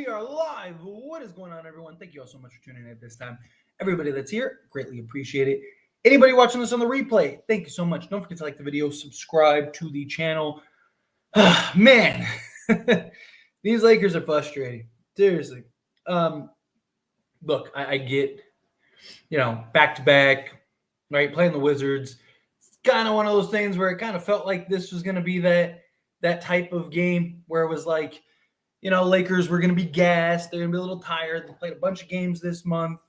we are live. What is going on, everyone? Thank you all so much for tuning in at this time. Everybody that's here, greatly appreciate it. Anybody watching this on the replay, thank you so much. Don't forget to like the video, subscribe to the channel. Man, these Lakers are frustrating. Seriously. Look, I get, back to back, right? Playing the Wizards. It's kind of one of those things where it kind of felt like this was going to be that type of game where it was like, Lakers were going to be gassed. They're going to be a little tired. They played a bunch of games this month.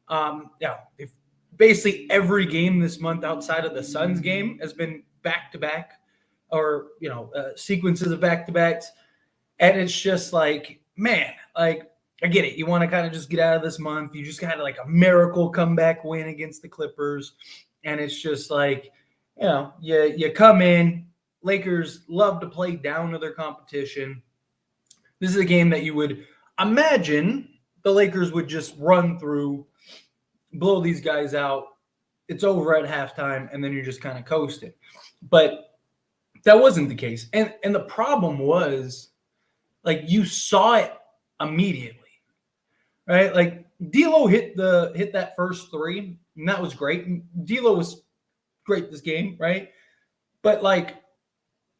If basically every game this month outside of the Suns game has been back-to-back or, sequences of back-to-backs. And it's just like, man, like, I get it. You want to kind of just get out of this month. You just had like a miracle comeback win against the Clippers. And it's just like, you come in. Lakers love to play down to their competition. This is a game that you would imagine the Lakers would just run through, blow these guys out. It's over at halftime, and then you're just kind of coasting. But that wasn't the case. And the problem was, like, you saw it immediately, right? Like, D'Lo hit that first three, and that was great. And D'Lo was great this game, right? But, like,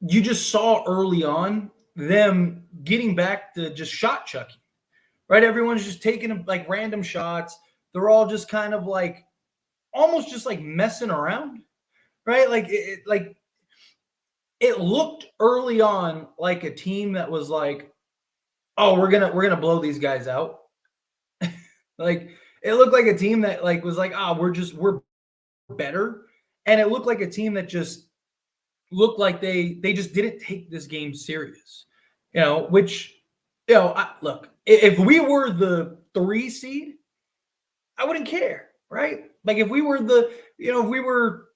you just saw early on them getting back to just shot chucking, right? Everyone's just taking like random shots. They're all just kind of like almost just like messing around, right? Like it looked early on like a team that was like, oh, we're gonna blow these guys out. Like it looked like a team that like was like, we're better, and it looked like a team that just looked like they just didn't take this game serious, which, look, if we were the 3 seed, I wouldn't care, right? Like if we were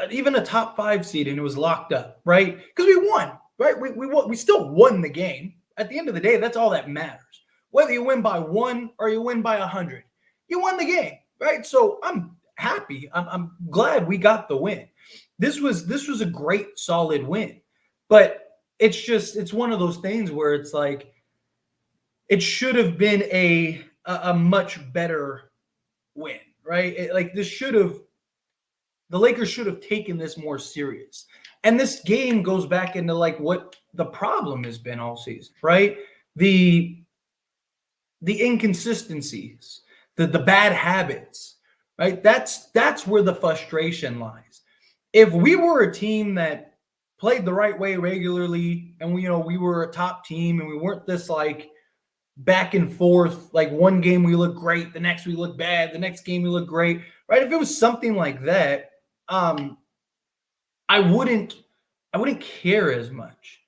even a top 5 seed and it was locked up, right? Because we won, right? We still won the game. At the end of the day, that's all that matters. Whether you win by 1 or you win by 100, you won the game, right? So I'm happy. I'm glad we got the win. This was a great, solid win, but it's one of those things where it's like it should have been a much better win, right? The Lakers should have taken this more serious. And this game goes back into like what the problem has been all season, right? The inconsistencies, the bad habits, right? That's where the frustration lies. If we were a team that played the right way regularly and we were a top team and we weren't this like back and forth, like one game we look great, the next we look bad, the next game we look great, right? If it was something like that, I wouldn't care as much.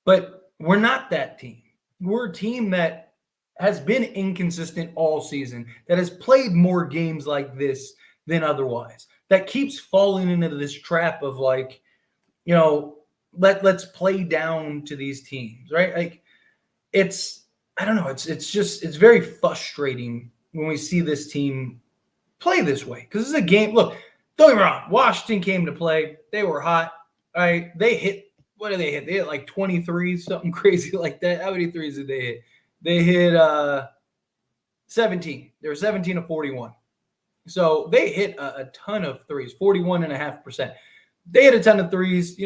But we're not that team. We're a team that has been inconsistent all season, that has played more games like this than otherwise, that keeps falling into this trap of like, let's play down to these teams, right? Like I don't know. It's very frustrating when we see this team play this way. Because this is a game. Look, don't get me wrong. Washington came to play. They were hot. All right. They hit, what did they hit? They hit like 23, something crazy like that. How many threes did they hit? They hit 17. They were 17 of 41. So they hit a ton of threes, 41.5%. They hit a ton of threes.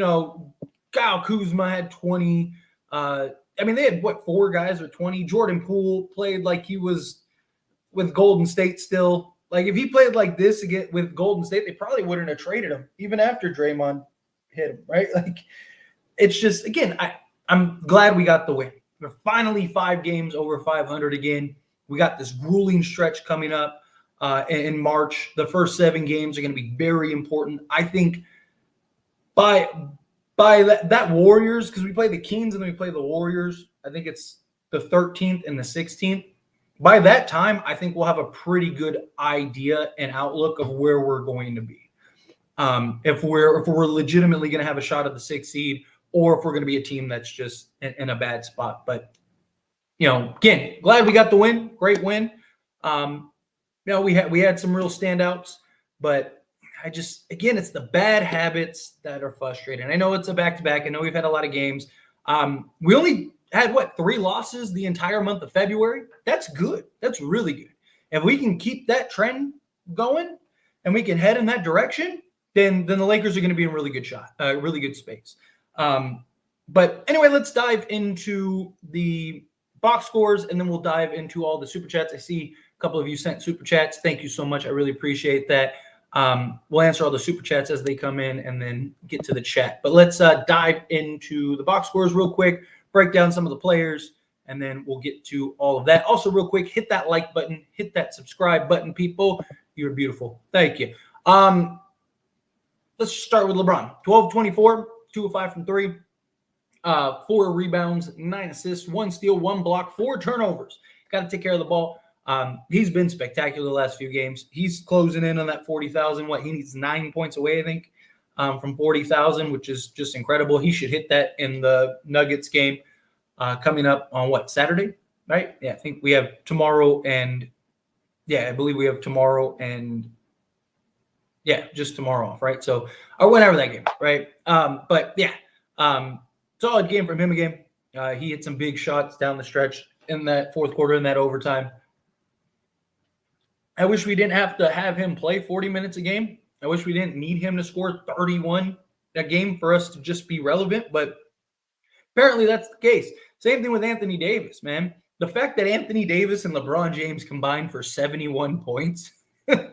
Kyle Kuzma had 20. They had 4 guys with 20. Jordan Poole played like he was with Golden State still. Like if he played like this again with Golden State, they probably wouldn't have traded him even after Draymond hit him, right? Like it's just, again, I'm glad we got the win. We're finally 5 games over 500 again. We got this grueling stretch coming up in March. The first 7 games are going to be very important. I think by that Warriors, because we play the Kings and then we play the Warriors, I think it's the 13th and the 16th. By that time, I think we'll have a pretty good idea and outlook of where we're going to be. If we're legitimately going to have a shot at the 6th seed, or if we're going to be a team that's just in a bad spot. But, again, glad we got the win. Great win. We had some real standouts, but it's the bad habits that are frustrating. I know it's a back-to-back. I know we've had a lot of games. We only had what, 3 losses the entire month of February. That's good. That's really good. If we can keep that trend going and we can head in that direction, then the Lakers are going to be in really good really good space. But anyway, let's dive into the box scores, and then we'll dive into all the super chats. I see a couple of you sent super chats. Thank you so much. I really appreciate that. We'll answer all the super chats as they come in and then get to the chat. But let's dive into the box scores real quick, break down some of the players, and then we'll get to all of that. Also, real quick, hit that like button, hit that subscribe button, people. You're beautiful. Thank you. Let's start with LeBron. 12-24, 2 of 5 from 3. 4 rebounds, 9 assists, 1 steal, 1 block, 4 turnovers. Got to take care of the ball. He's been spectacular the last few games. He's closing in on that 40,000. He needs 9 points away, I think, from 40,000, which is just incredible. He should hit that in the Nuggets game coming up on Saturday, right? Yeah, I think we have tomorrow and I believe we have tomorrow and just tomorrow off, right? So, or whenever that game, right? But yeah, solid game from him again. He hit some big shots down the stretch in that fourth quarter, in that overtime. I wish we didn't have to have him play 40 minutes a game. I wish we didn't need him to score 31 a game for us to just be relevant, but apparently that's the case. Same thing with Anthony Davis, man. The fact that Anthony Davis and LeBron James combined for 71 points and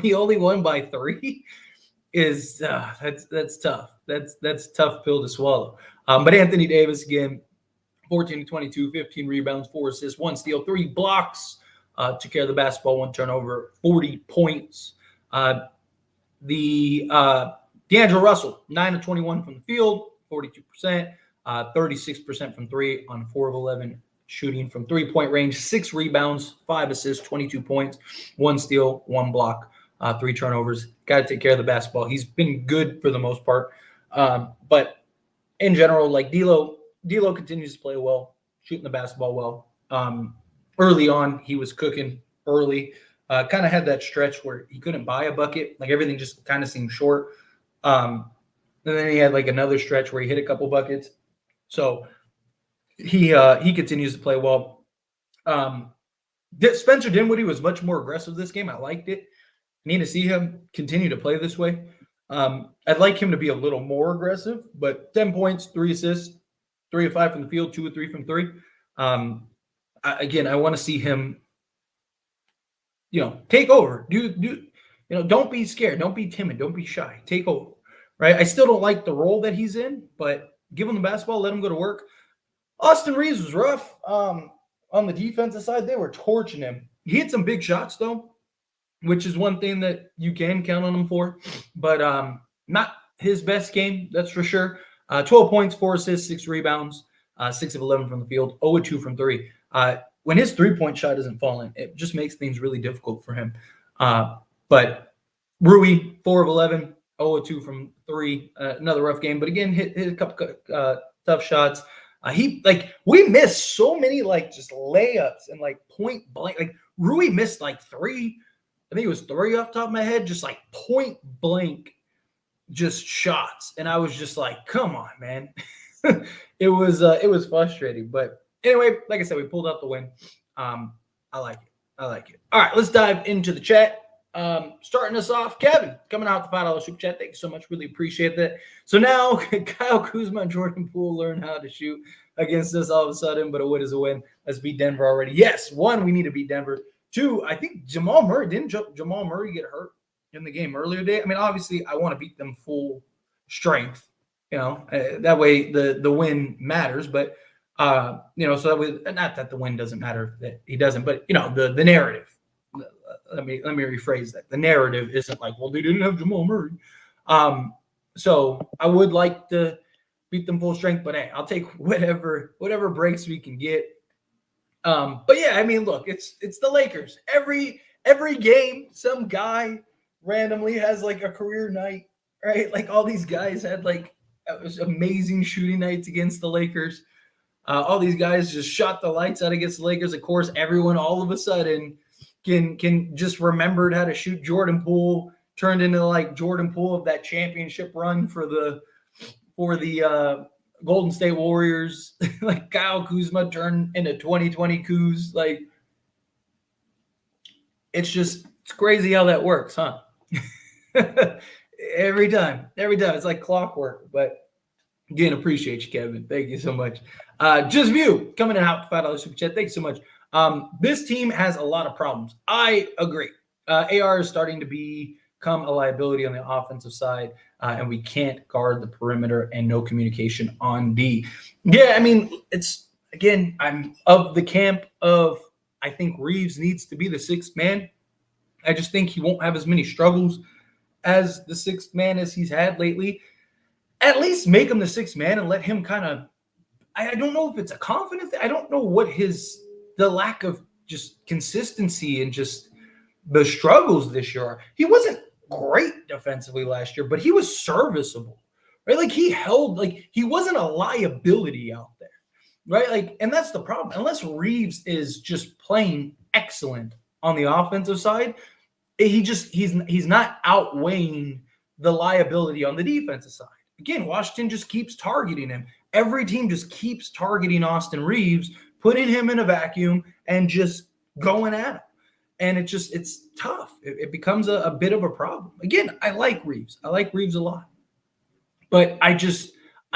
we only won by 3 is that's tough. That's a tough pill to swallow. But Anthony Davis, again, 14-22, 15 rebounds, 4 assists, 1 steal, 3 blocks, took care of the basketball, 1 turnover, 40 points. D'Angelo Russell, 9 of 21 from the field, 42%, 36% from 3 on 4 of 11 shooting from 3-point range, 6 rebounds, 5 assists, 22 points, 1 steal, 1 block, 3 turnovers. Got to take care of the basketball. He's been good for the most part. But in general, like D'Lo continues to play well, shooting the basketball well. Early on, he was cooking early. Kind of had that stretch where he couldn't buy a bucket. Like everything just kind of seemed short. And then he had like another stretch where he hit a couple buckets. So he continues to play well. Spencer Dinwiddie was much more aggressive this game. I liked it. I need to see him continue to play this way. I'd like him to be a little more aggressive, but 10 points, 3 assists, 3 of 5 from the field, 2 of 3 from 3. Again, I want to see him, take over. Don't be scared. Don't be timid. Don't be shy. Take over, right? I still don't like the role that he's in, but give him the basketball, let him go to work. Austin Reeves was rough on the defensive side. They were torching him. He hit some big shots, though, which is one thing that you can count on him for, but not his best game, that's for sure. 12 points, 4 assists, 6 rebounds, 6 of 11 from the field, 0 of 2 from 3. When his 3-point shot isn't falling, it just makes things really difficult for him. But Rui, 4 of 11, 0 of 2 from 3, another rough game, but again, hit a couple tough shots. We missed so many just layups and point blank. Like Rui missed 3. I think it was 3 off the top of my head, just point blank, just shots. And I was just like, come on, man. It was frustrating. But anyway, like I said, we pulled out the win. I like it. All right, let's dive into the chat. Starting us off, Kevin, coming out the $5 super chat. Thank you so much. Really appreciate that. So now Kyle Kuzma and Jordan Poole learn how to shoot against us all of a sudden, but a win is a win. Let's beat Denver already. Yes, 1, we need to beat Denver. 2, I think Jamal Murray get hurt in the game earlier today? I mean, obviously, I want to beat them full strength. That way the win matters. But so that way, not that the win doesn't matter that he doesn't, but the narrative. Let me rephrase that. The narrative isn't like, well, they didn't have Jamal Murray. So I would like to beat them full strength, but hey, I'll take whatever breaks we can get. But yeah, I mean, look, it's the Lakers. Every game, some guy randomly has a career night, right? Like all these guys had amazing shooting nights against the Lakers. All these guys just shot the lights out against the Lakers. Of course, everyone all of a sudden can just remembered how to shoot. Jordan Poole turned into Jordan Poole of that championship run for the Golden State Warriors, like Kyle Kuzma turned into 2020 Kuz. Like, it's crazy how that works, huh? every time. It's like clockwork. But again, appreciate you, Kevin. Thank you so much. Just View coming in out $5 super chat. Thanks so much. This team has a lot of problems. I agree. AR is starting to become a liability on the offensive side, and we can't guard the perimeter and no communication on D. Yeah, I mean, it's again, I'm of the camp of I think Reeves needs to be the sixth man. I just think he won't have as many struggles as the sixth man as he's had lately. At least make him the sixth man and let him kind of. I don't know if it's a confidence. I don't know what the lack of just consistency and just the struggles this year. He wasn't great defensively last year, but he was serviceable, right? Like he wasn't a liability out there, right? Like, and that's the problem. Unless Reeves is just playing excellent on the offensive side, he's not outweighing the liability on the defensive side. Again, Washington just keeps targeting him. Every team just keeps targeting Austin Reeves, putting him in a vacuum and just going at him. And it's tough. It becomes a bit of a problem. Again, I like Reeves. I like Reeves a lot. But I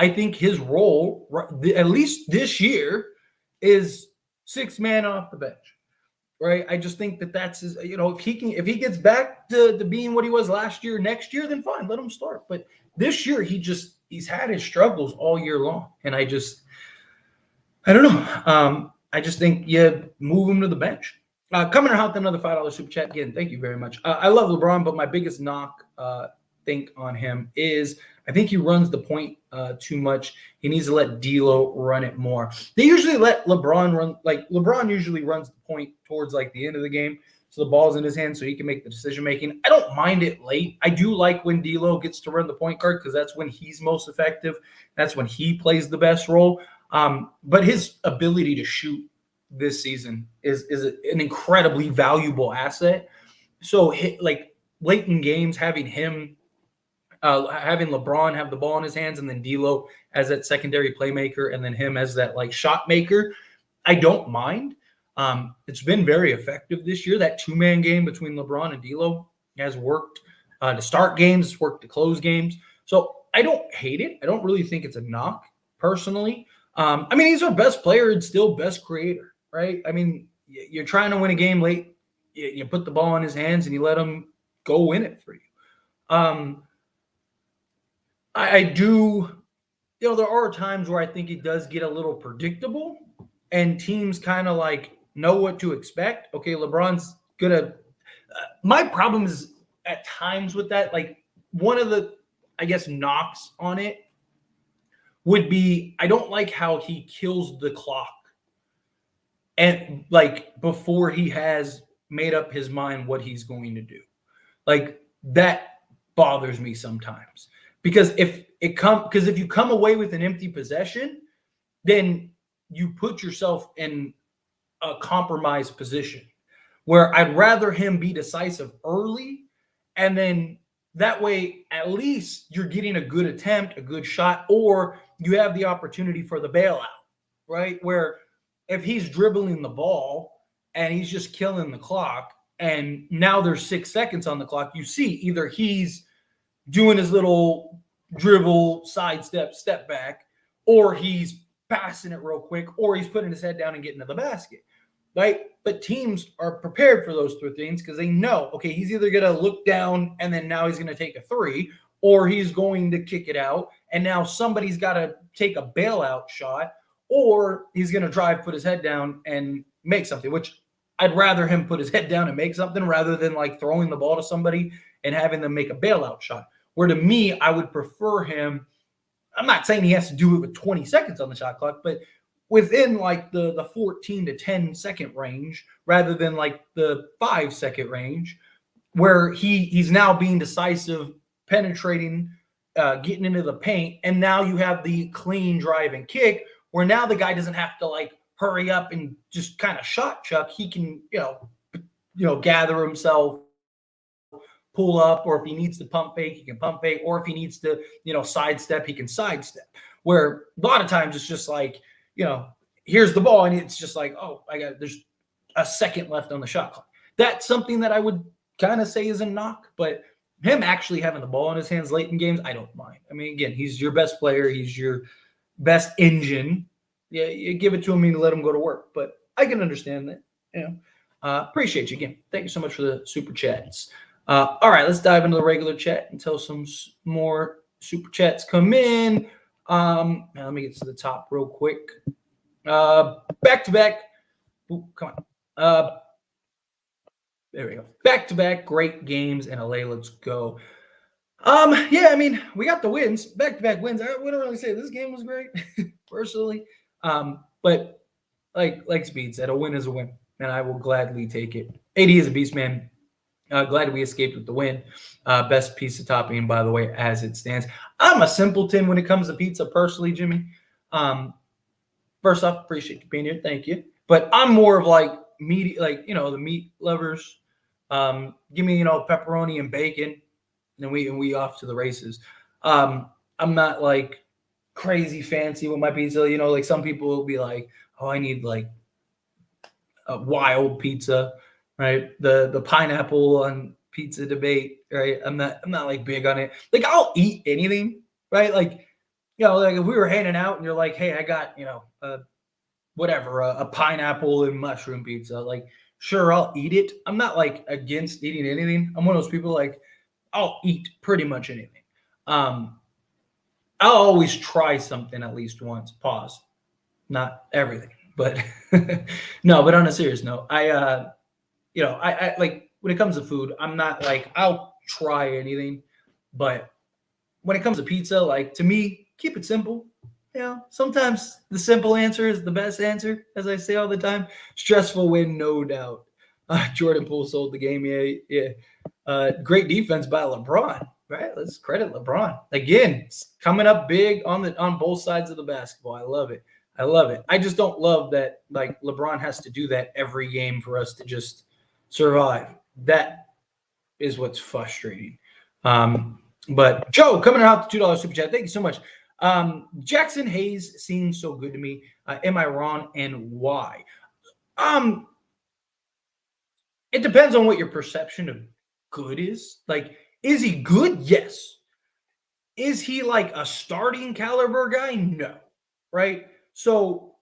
think his role, at least this year, is sixth man off the bench. Right. I just think that's his, if he gets back to being what he was last year, next year, then fine, let him start. But this year, he's had his struggles all year long. And I don't know. I just think you move him to the bench. Coming out another $5 super chat. Again, thank you very much. I love LeBron, but my biggest knock think on him is I think he runs the point too much. He needs to let D'Lo run it more. They usually let LeBron run. Like LeBron usually runs the point towards like the end of the game, so the ball's in his hand, so he can make the decision making. I don't mind it late. I do like when D'Lo gets to run the point guard because that's when he's most effective. That's when he plays the best role. But his ability to shoot this season is an incredibly valuable asset. So like late in games, having LeBron have the ball in his hands and then D'Lo as that secondary playmaker and then him as that like shot maker, I don't mind. It's been very effective this year. That two-man game between LeBron and D'Lo has worked to start games, it's worked to close games. So I don't hate it. I don't really think it's a knock personally. I mean, he's our best player and still best creator, right? I mean, you're trying to win a game late. You put the ball in his hands and you let him go win it for you. I do, there are times where I think it does get a little predictable and teams kind of like know what to expect. Okay, LeBron's going to my problem is at times with that, like one of the, I guess, knocks on it would be I don't like how he kills the clock and like before he has made up his mind what he's going to do. Like that bothers me sometimes. Because if you come away with an empty possession, then you put yourself in a compromised position where I'd rather him be decisive early, and then that way at least you're getting a good attempt, a good shot, or you have the opportunity for the bailout, right? Where if he's dribbling the ball and he's just killing the clock, and now there's 6 seconds on the clock, you see either he's doing his little dribble, sidestep, step back, or he's passing it real quick, or he's putting his head down and getting to the basket, right? But teams are prepared for those three things because they know, okay, he's either going to look down and then now he's going to take a three, or he's going to kick it out, and now somebody's got to take a bailout shot, or he's going to drive, put his head down, and make something, which I'd rather him put his head down and make something rather than like throwing the ball to somebody and having them make a bailout shot. Where to me, I would prefer him. I'm not saying he has to do it with 20 seconds on the shot clock, but within like the 14 to 10 second range rather than like the 5 second range where he's now being decisive, penetrating, getting into the paint. And now you have the clean drive and kick where now the guy doesn't have to like hurry up and just kind of shot chuck. He can, gather himself, pull up, or if he needs to pump fake, he can pump fake, or if he needs to, sidestep, he can sidestep. Where a lot of times it's just like, here's the ball, and it's just like, oh, there's a second left on the shot clock. That's something that I would kind of say is a knock, but him actually having the ball in his hands late in games, I don't mind. I mean, again, he's your best player. He's your best engine. Yeah, you give it to him and let him go to work. But I can understand that. Appreciate you again. Thank you so much for the super chats. All right, let's dive into the regular chat until some more super chats come in. Now let me get to the top real quick. Back to back. Ooh, come on. There we go. Back to back great games in LA. Let's go. Yeah, I mean, we got the wins, back to back wins. I wouldn't really say this game was great, personally. But like Speed said, a win is a win, and I will gladly take it. AD is a beast, man. Glad we escaped with the win. Best piece of topping, by the way, as it stands. I'm a simpleton when it comes to pizza, personally, Jimmy. First off, appreciate you being here. Thank you. But I'm more of like meat, the meat lovers. Give me, pepperoni and bacon, and we off to the races. I'm not like crazy fancy with my pizza. Like some people will be like, oh, I need like a wild pizza, right? The pineapple on pizza debate, right? I'm not like big on it. Like I'll eat anything, right? Like, like if we were hanging out and you're like, hey, I got, a pineapple and mushroom pizza, like, sure, I'll eat it. I'm not like against eating anything. I'm one of those people like I'll eat pretty much anything. I'll always try something at least once. Pause. Not everything, but no. But on a serious note, I like when it comes to food, I'm not like I'll try anything, but when it comes to pizza, like to me, keep it simple. Sometimes the simple answer is the best answer, as I say all the time. Stressful win, no doubt. Jordan Poole sold the game. Yeah. Great defense by LeBron, right? Let's credit LeBron. Again, coming up big on both sides of the basketball. I love it. I just don't love that like LeBron has to do that every game for us to just survive. That is what's frustrating. But Joe coming out to $2 super chat. Thank you so much. Jackson Hayes seems so good to me. Am I wrong, and why? It depends on what your perception of good is. Like, is he good? Yes. Is he like a starting caliber guy? No. Right? So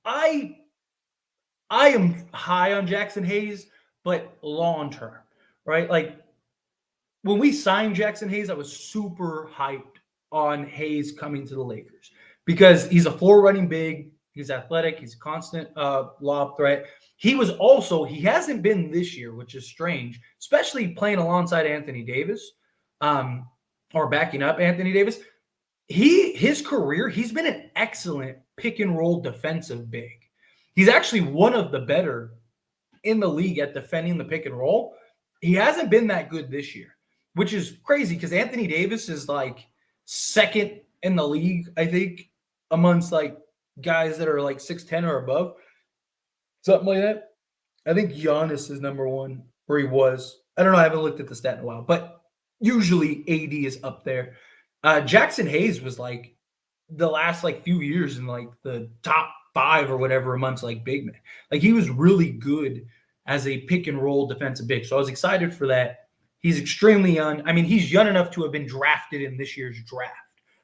I am high on Jackson Hayes, but long term, right? Like when we signed Jackson Hayes, I was super hyped on Hayes coming to the Lakers because he's a floor running big. He's athletic. He's a constant lob threat. He hasn't been this year, which is strange, especially playing alongside Anthony Davis or backing up Anthony Davis. His career, he's been an excellent pick and roll defensive big. He's actually one of the better in the league at defending the pick and roll. He hasn't been that good this year, which is crazy because Anthony Davis is like second in the league, I think, amongst like guys that are like 6'10" or above. Something like that. I think Giannis is number one, or he was. I don't know. I haven't looked at the stat in a while, but usually AD is up there. Jackson Hayes was like the last like few years in like the top 5 or whatever amongst like big men. Like he was really good as a pick and roll defensive big. So I was excited for that. He's extremely young. I mean, he's young enough to have been drafted in this year's draft,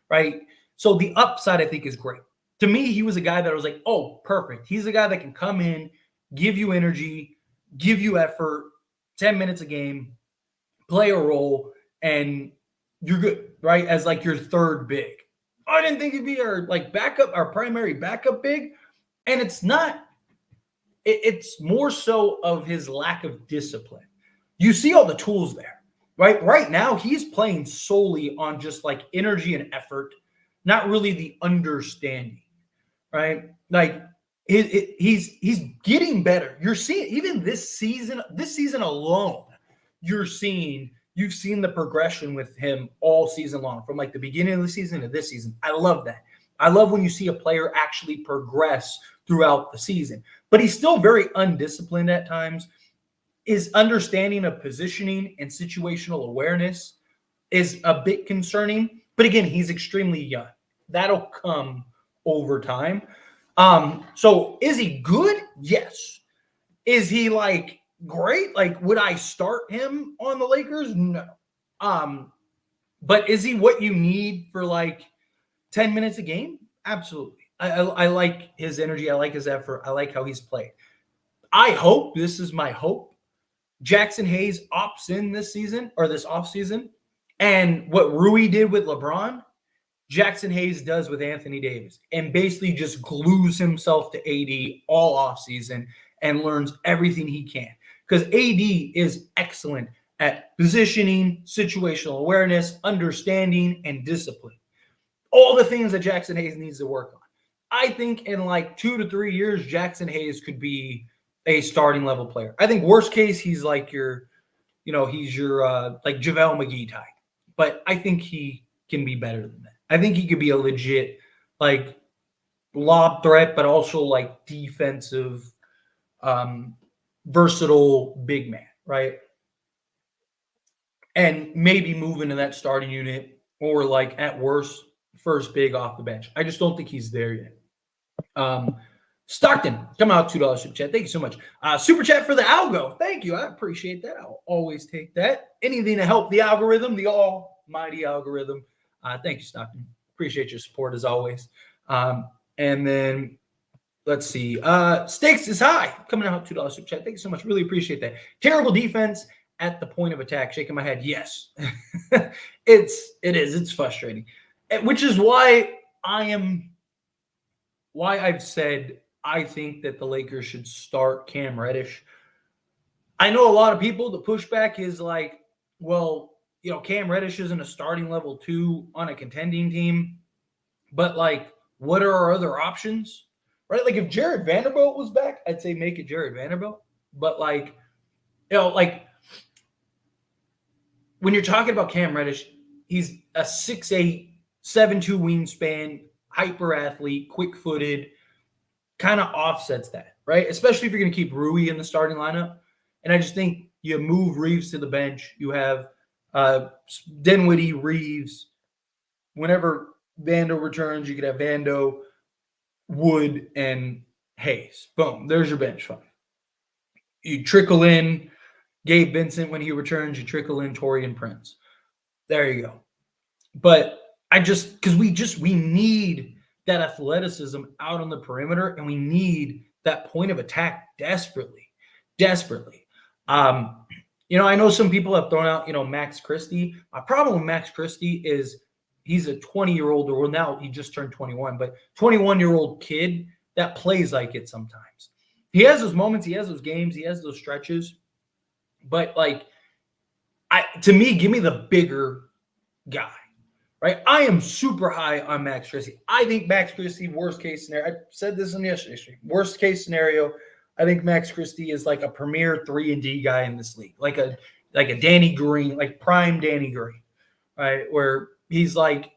right? So the upside, I think, is great. To me, he was a guy that I was like, oh, perfect. He's a guy that can come in, give you energy, give you effort, 10 minutes a game, play a role, and you're good, right? As like your third big. I didn't think he'd be our like backup, our primary backup big. And it's not, it's more so of his lack of discipline. You see all the tools there, right? Right now, he's playing solely on just like energy and effort, not really the understanding, right? Like he's getting better. You're seeing even this season alone, you've seen the progression with him all season long, from like the beginning of the season to this season. I love that. I love when you see a player actually progress throughout the season, but he's still very undisciplined at times. His understanding of positioning and situational awareness is a bit concerning, but again, he's extremely young, that'll come over time. So is he good? Yes. Is he like great? Like, would I start him on the Lakers? No. But is he what you need for like 10 minutes a game? Absolutely. I like his energy. I like his effort. I like how he's played. I hope, this is my hope, Jackson Hayes opts in this season or this offseason. And what Rui did with LeBron, Jackson Hayes does with Anthony Davis, and basically just glues himself to AD all offseason and learns everything he can. Because AD is excellent at positioning, situational awareness, understanding, and discipline. All the things that Jackson Hayes needs to work on. I think in like 2 to 3 years, Jackson Hayes could be a starting level player. I think worst case, he's like he's your like JaVale McGee type. But I think he can be better than that. I think he could be a legit like lob threat, but also like defensive, versatile big man, right? And maybe move into that starting unit or like at worst, first big off the bench. I just don't think he's there yet. Stockton, come out $2 super chat. Thank you so much. Super chat for the algo. Thank you. I appreciate that. I'll always take that. Anything to help the algorithm, the almighty algorithm. Thank you, Stockton. Appreciate your support as always. And then let's see. Stakes is high. Coming out $2 super chat. Thank you so much. Really appreciate that. Terrible defense at the point of attack. Shaking my head. Yes. It is. It's frustrating. Which is why I've said I think that the Lakers should start Cam Reddish. I know a lot of people, the pushback is like, well, Cam Reddish isn't a starting level 2 on a contending team, but like, what are our other options? Right? Like if Jared Vanderbilt was back, I'd say make it Jared Vanderbilt. But like, like when you're talking about Cam Reddish, he's a 6'8", 7'2" wingspan, hyper athlete, quick-footed, kind of offsets that, right? Especially if you're going to keep Rui in the starting lineup. And I just think you move Reeves to the bench. You have Dinwiddie, Reeves. Whenever Vando returns, you could have Vando, Wood, and Hayes. Boom. There's your bench five. You trickle in Gabe Vincent when he returns. You trickle in Taurean Prince. There you go. But because we need that athleticism out on the perimeter, and we need that point of attack desperately. I know some people have thrown out, Max Christie. My problem with Max Christie is he's a 20-year-old, or now he just turned 21, but 21-year-old kid that plays like it sometimes. He has those moments, he has those games, he has those stretches, but like, to me, give me the bigger guy. Right, I am super high on Max Christie. I think Max Christie, worst case scenario. I said this in yesterday's stream. Worst case scenario, I think Max Christie is like a premier 3-and-D guy in this league, like a Danny Green, like prime Danny Green, right? Where he's like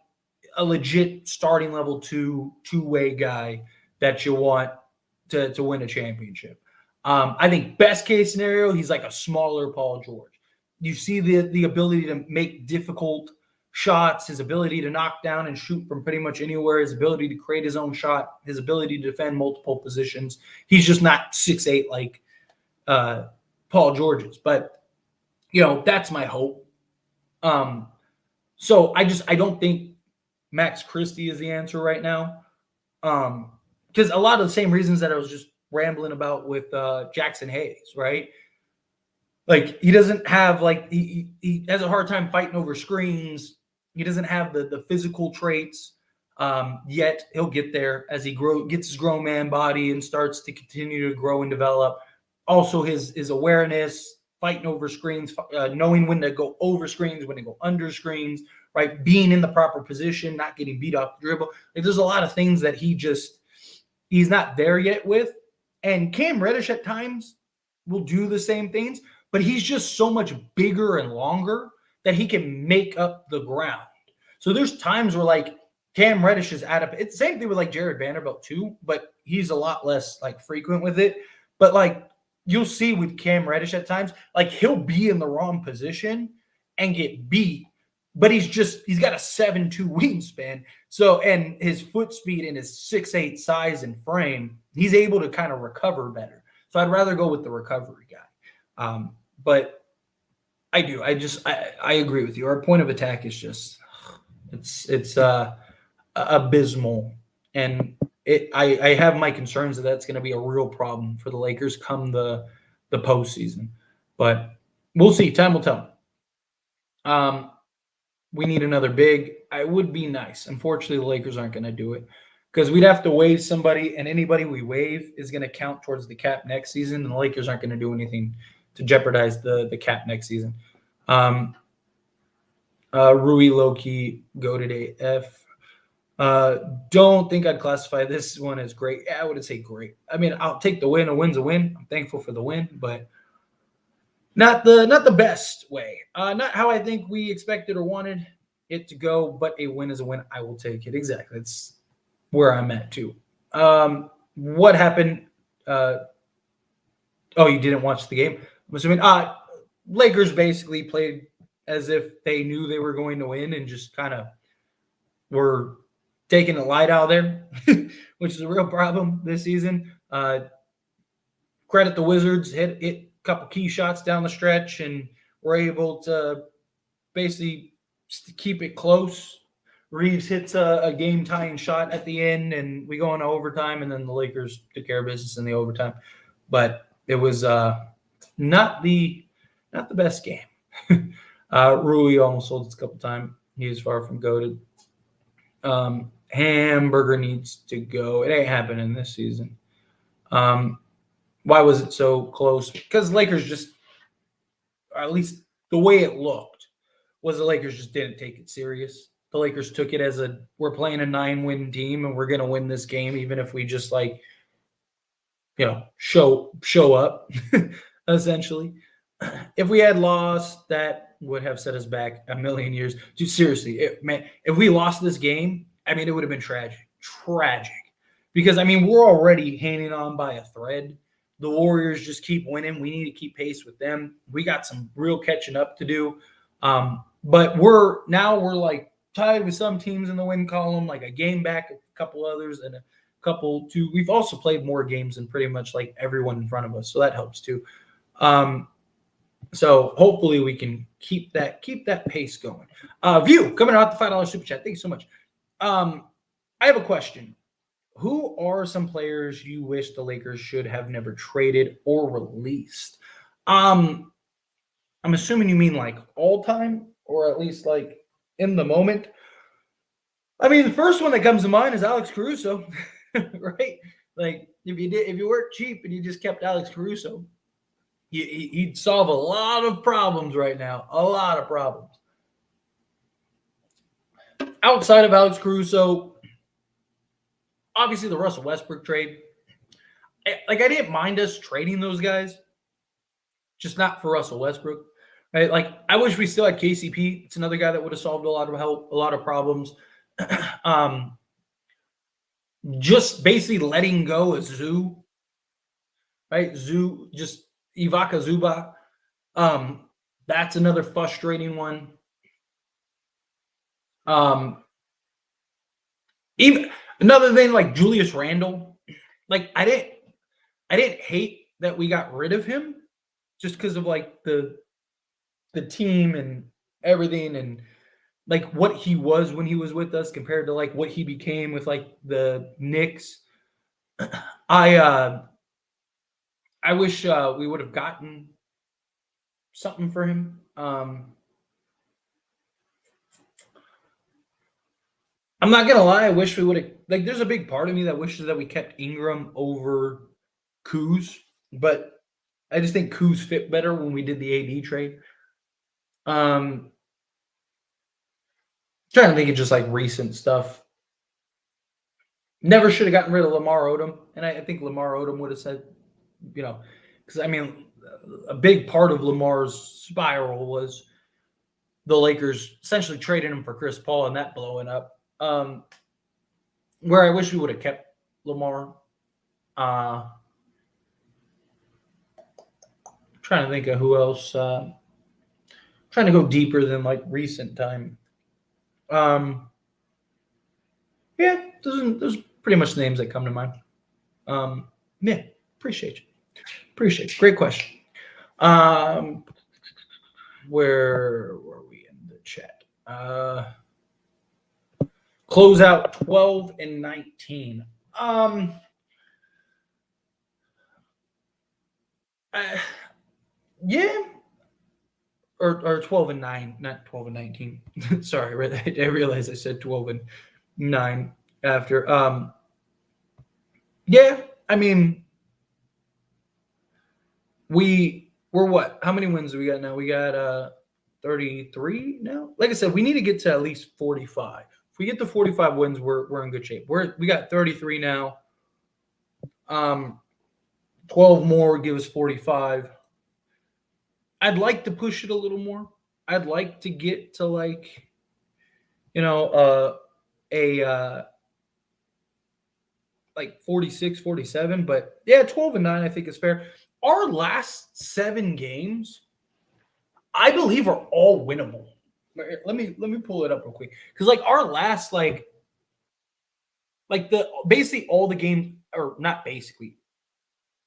a legit starting level two-way guy that you want to win a championship. I think best case scenario, he's like a smaller Paul George. You see the ability to make difficult shots, his ability to knock down and shoot from pretty much anywhere, his ability to create his own shot, his ability to defend multiple positions. He's just not 6'8" like Paul George is. But, that's my hope. So I don't think Max Christie is the answer right now. Because a lot of the same reasons that I was just rambling about with Jackson Hayes, right? Like he doesn't have he has a hard time fighting over screens. He doesn't have the physical traits yet. He'll get there as he gets his grown man body and starts to continue to grow and develop. Also, his awareness, fighting over screens, knowing when to go over screens, when to go under screens, right? Being in the proper position, not getting beat off the dribble. Like, there's a lot of things that he's not there yet with. And Cam Reddish at times will do the same things, but he's just so much bigger and longer that he can make up the ground. So there's times where like Cam Reddish is it's the same thing with like Jared Vanderbilt too, but he's a lot less like frequent with it. But like you'll see with Cam Reddish at times, like he'll be in the wrong position and get beat but he's got a 7'2" wingspan. So, and his foot speed and his 6'8" size and frame, he's able to kind of recover better. So I'd rather go with the recovery guy. But I do. I agree with you. Our point of attack is just it's abysmal, and I have my concerns that that's going to be a real problem for the Lakers come the postseason. But we'll see. Time will tell. We need another big. It would be nice. Unfortunately, the Lakers aren't going to do it because we'd have to waive somebody, and anybody we waive is going to count towards the cap next season, and the Lakers aren't going to do anything to jeopardize the cap next season. Rui Loki, go today. Don't think I'd classify this one as great. Yeah, I wouldn't say great. I mean, I'll take the win. A win's a win. I'm thankful for the win, but not the best way. Not how I think we expected or wanted it to go, but a win is a win. I will take it. Exactly. That's where I'm at too. What happened? Oh, you didn't watch the game? I'm assuming. Lakers basically played as if they knew they were going to win and just kind of were taking the light out there, which is a real problem this season. Credit the Wizards, hit a couple key shots down the stretch, and were able to basically keep it close. Reeves hits a game-tying shot at the end, and we go into overtime, and then the Lakers took care of business in the overtime. But it was not the best game. Rui almost sold it a couple times. He is far from goated. Hamburger needs to go. It ain't happening this season. Why was it so close? Because Lakers just, at least the way it looked, was the Lakers just didn't take it serious. The Lakers took it as we're playing a 9-win team and we're going to win this game, even if we just show up, essentially. If we had lost, that would have set us back a million years. Dude, seriously, if we lost this game, I mean, it would have been tragic. Because, I mean, we're already hanging on by a thread. The Warriors just keep winning. We need to keep pace with them. We got some real catching up to do. But we're like tied with some teams in the win column, like a game back, a couple others, and a couple too. We've also played more games than pretty much like everyone in front of us, so that helps too. So hopefully we can keep that pace going. View coming out the $5 super chat. Thank you so much. I have a question. Who are some players you wish the Lakers should have never traded or released? I'm assuming you mean like all time, or at least like in the moment. I mean, the first one that comes to mind is Alex Caruso, right? Like if you weren't cheap and you just kept Alex Caruso, he'd solve a lot of problems right now. A lot of problems. Outside of Alex Caruso, obviously the Russell Westbrook trade. I didn't mind us trading those guys, just not for Russell Westbrook. Right? Like I wish we still had KCP. It's another guy that would have solved a lot of problems. Just basically letting go of Zoo, right? Zoo, just Ivica Zubac. That's another frustrating one. Even another thing like Julius Randle. Like I didn't hate that we got rid of him just because of like the team and everything and like what he was when he was with us compared to like what he became with like the Knicks. I wish we would have gotten something for him. I'm not gonna lie. I wish we would have. Like, there's a big part of me that wishes that we kept Ingram over Kuz, but I just think Kuz fit better when we did the AD trade. Trying to think of just like recent stuff. Never should have gotten rid of Lamar Odom, and I think Lamar Odom would have said, because I mean, a big part of Lamar's spiral was the Lakers essentially trading him for Chris Paul and that blowing up. Where I wish we would have kept Lamar. Trying to think of who else. Trying to go deeper than like recent time. Yeah, those are pretty much the names that come to mind. Yeah, appreciate you. Appreciate you. Great question. Where were we in the chat? Close out 12 and 19. Yeah, or 12 and 9, not 12 and 19. Sorry, I realized I said 12 and 9 after. Yeah, I mean, we're what? How many wins do we got now? We got 33 now. Like I said, we need to get to at least 45. If we get to 45 wins, we're in good shape. We got 33 now. 12 more would give us 45. I'd like to push it a little more. I'd like to get to like, like 46, 47. But yeah, 12 and 9, I think is fair. Our last 7 games, I believe, are all winnable. Let me pull it up real quick. Because like our last like the basically all the games, or not basically,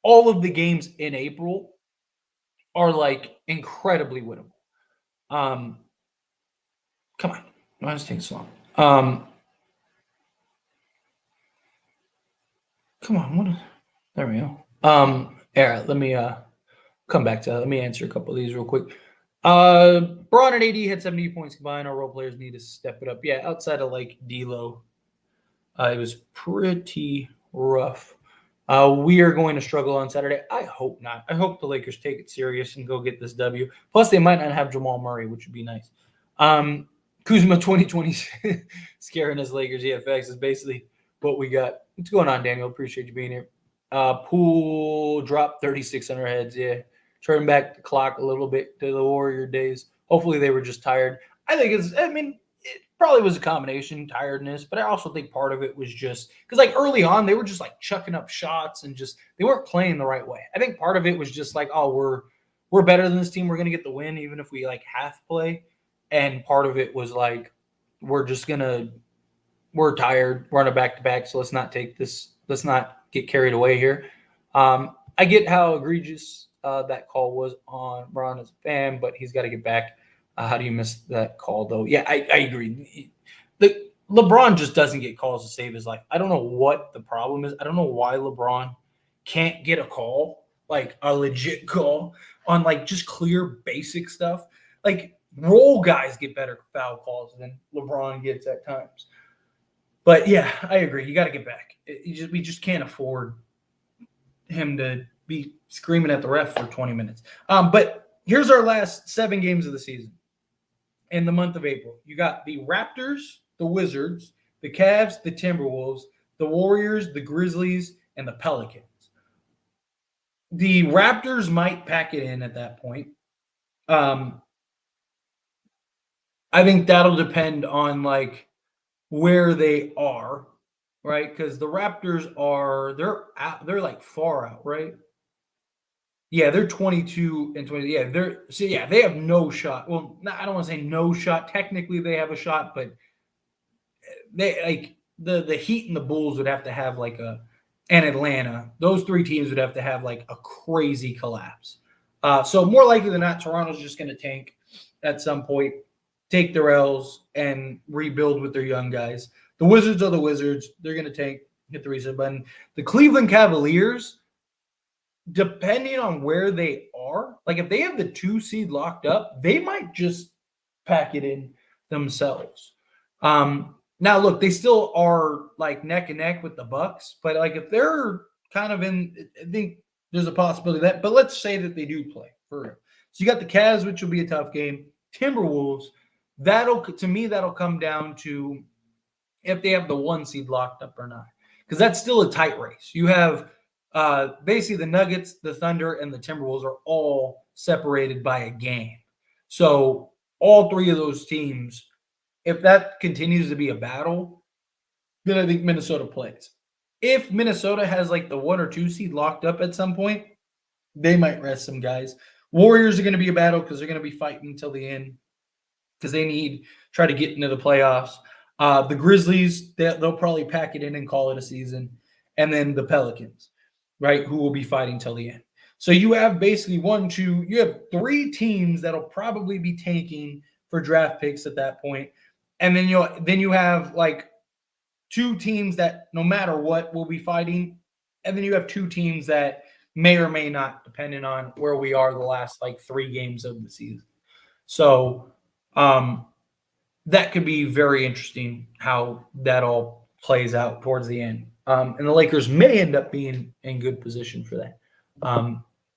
all of the games in April are like incredibly winnable. Come on. Why does it take so long? Come on, there we go. Yeah, let me come back to that. Let me answer a couple of these real quick. Braun and AD had 70 points combined. Our role players need to step it up. Yeah, outside of like D'Lo, it was pretty rough. We are going to struggle on Saturday. I hope not. I hope the Lakers take it serious and go get this W. Plus, they might not have Jamal Murray, which would be nice. Kuzma 2020 scaring us Lakers EFX is basically what we got. What's going on, Daniel? Appreciate you being here. Poole dropped 3,600 heads. Yeah. Turning back the clock a little bit to the Warrior days. Hopefully they were just tired. It probably was a combination, tiredness, but I also think part of it was just because like early on, they were just like chucking up shots and just they weren't playing the right way. I think part of it was just like, oh, we're better than this team. We're gonna get the win, even if we like half play. And part of it was like, we're tired. We're on a back-to-back, so let's not get carried away here. I get how egregious that call was on Ron as a fan, but he's got to get back. How do you miss that call, though? Yeah, I agree. LeBron just doesn't get calls to save his life. I don't know what the problem is. I don't know why LeBron can't get a call, like a legit call on like just clear basic stuff. Like role guys get better foul calls than LeBron gets at times. But yeah, I agree. You got to get back. We just can't afford him to be screaming at the ref for 20 minutes. But here's our last 7 games of the season. In the month of April, you got the Raptors, the Wizards, the Cavs, the Timberwolves, the Warriors, the Grizzlies, and the Pelicans. The Raptors might pack it in at that point. I think that'll depend on like where they are, right? Because the Raptors they're like far out, right? Yeah, they're 22 and 20. Yeah, they have no shot. Well, I don't want to say no shot. Technically, they have a shot, but they like the Heat and the Bulls would have to have like and Atlanta. Those 3 teams would have to have like a crazy collapse. So more likely than not, Toronto's just going to tank at some point, take their L's, and rebuild with their young guys. The Wizards are the Wizards. They're going to tank, hit the reset button. The Cleveland Cavaliers, depending on where they are, like if they have the 2 seed locked up, they might just pack it in themselves. Now, look, they still are like neck and neck with the Bucks, but like if they're kind of in, I think there's a possibility that. But let's say that they do play for real. So you got the Cavs, which will be a tough game. Timberwolves, that'll come down to if they have the 1 seed locked up or not, because that's still a tight race. You have basically the Nuggets, the Thunder, and the Timberwolves are all separated by a game. So all 3 of those teams, if that continues to be a battle, then I think Minnesota plays. If Minnesota has like the 1 or 2 seed locked up at some point, they might rest some guys. Warriors are going to be a battle because they're going to be fighting until the end because they need try to get into the playoffs. The Grizzlies, they'll probably pack it in and call it a season. And then the Pelicans, right, who will be fighting till the end. So you have basically you have 3 teams that'll probably be tanking for draft picks at that point. And then you have like 2 teams that no matter what will be fighting. And then you have 2 teams that may or may not, depending on where we are the last like 3 games of the season. So that could be very interesting how that all plays out towards the end. And the Lakers may end up being in good position for that.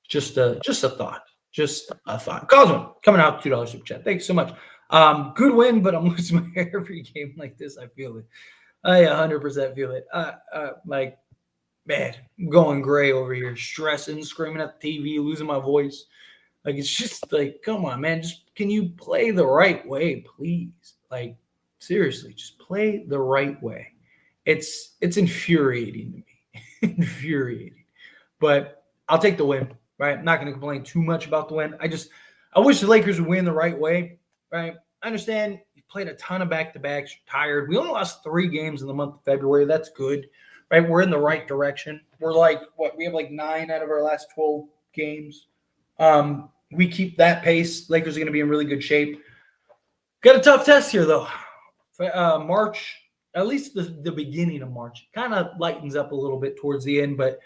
Just a thought. Just a thought. Cosmo coming out $2 super chat. Thanks so much. Good win, but I'm losing my hair every game like this. I feel it. I 100% feel it. Like, man, I'm going gray over here, stressing, screaming at the TV, losing my voice. Like, it's just like, come on, man. Just can you play the right way, please? Like, seriously, just play the right way. It's infuriating to me. Infuriating. But I'll take the win, right? I'm not going to complain too much about the win. I wish the Lakers would win the right way, right? I understand you played a ton of back-to-backs. You're tired. We only lost 3 games in the month of February. That's good, right? We're in the right direction. We're like, we have like 9 out of our last 12 games. We keep that pace. Lakers are going to be in really good shape. Got a tough test here, though. March, at least the beginning of March, kind of lightens up a little bit towards the end, but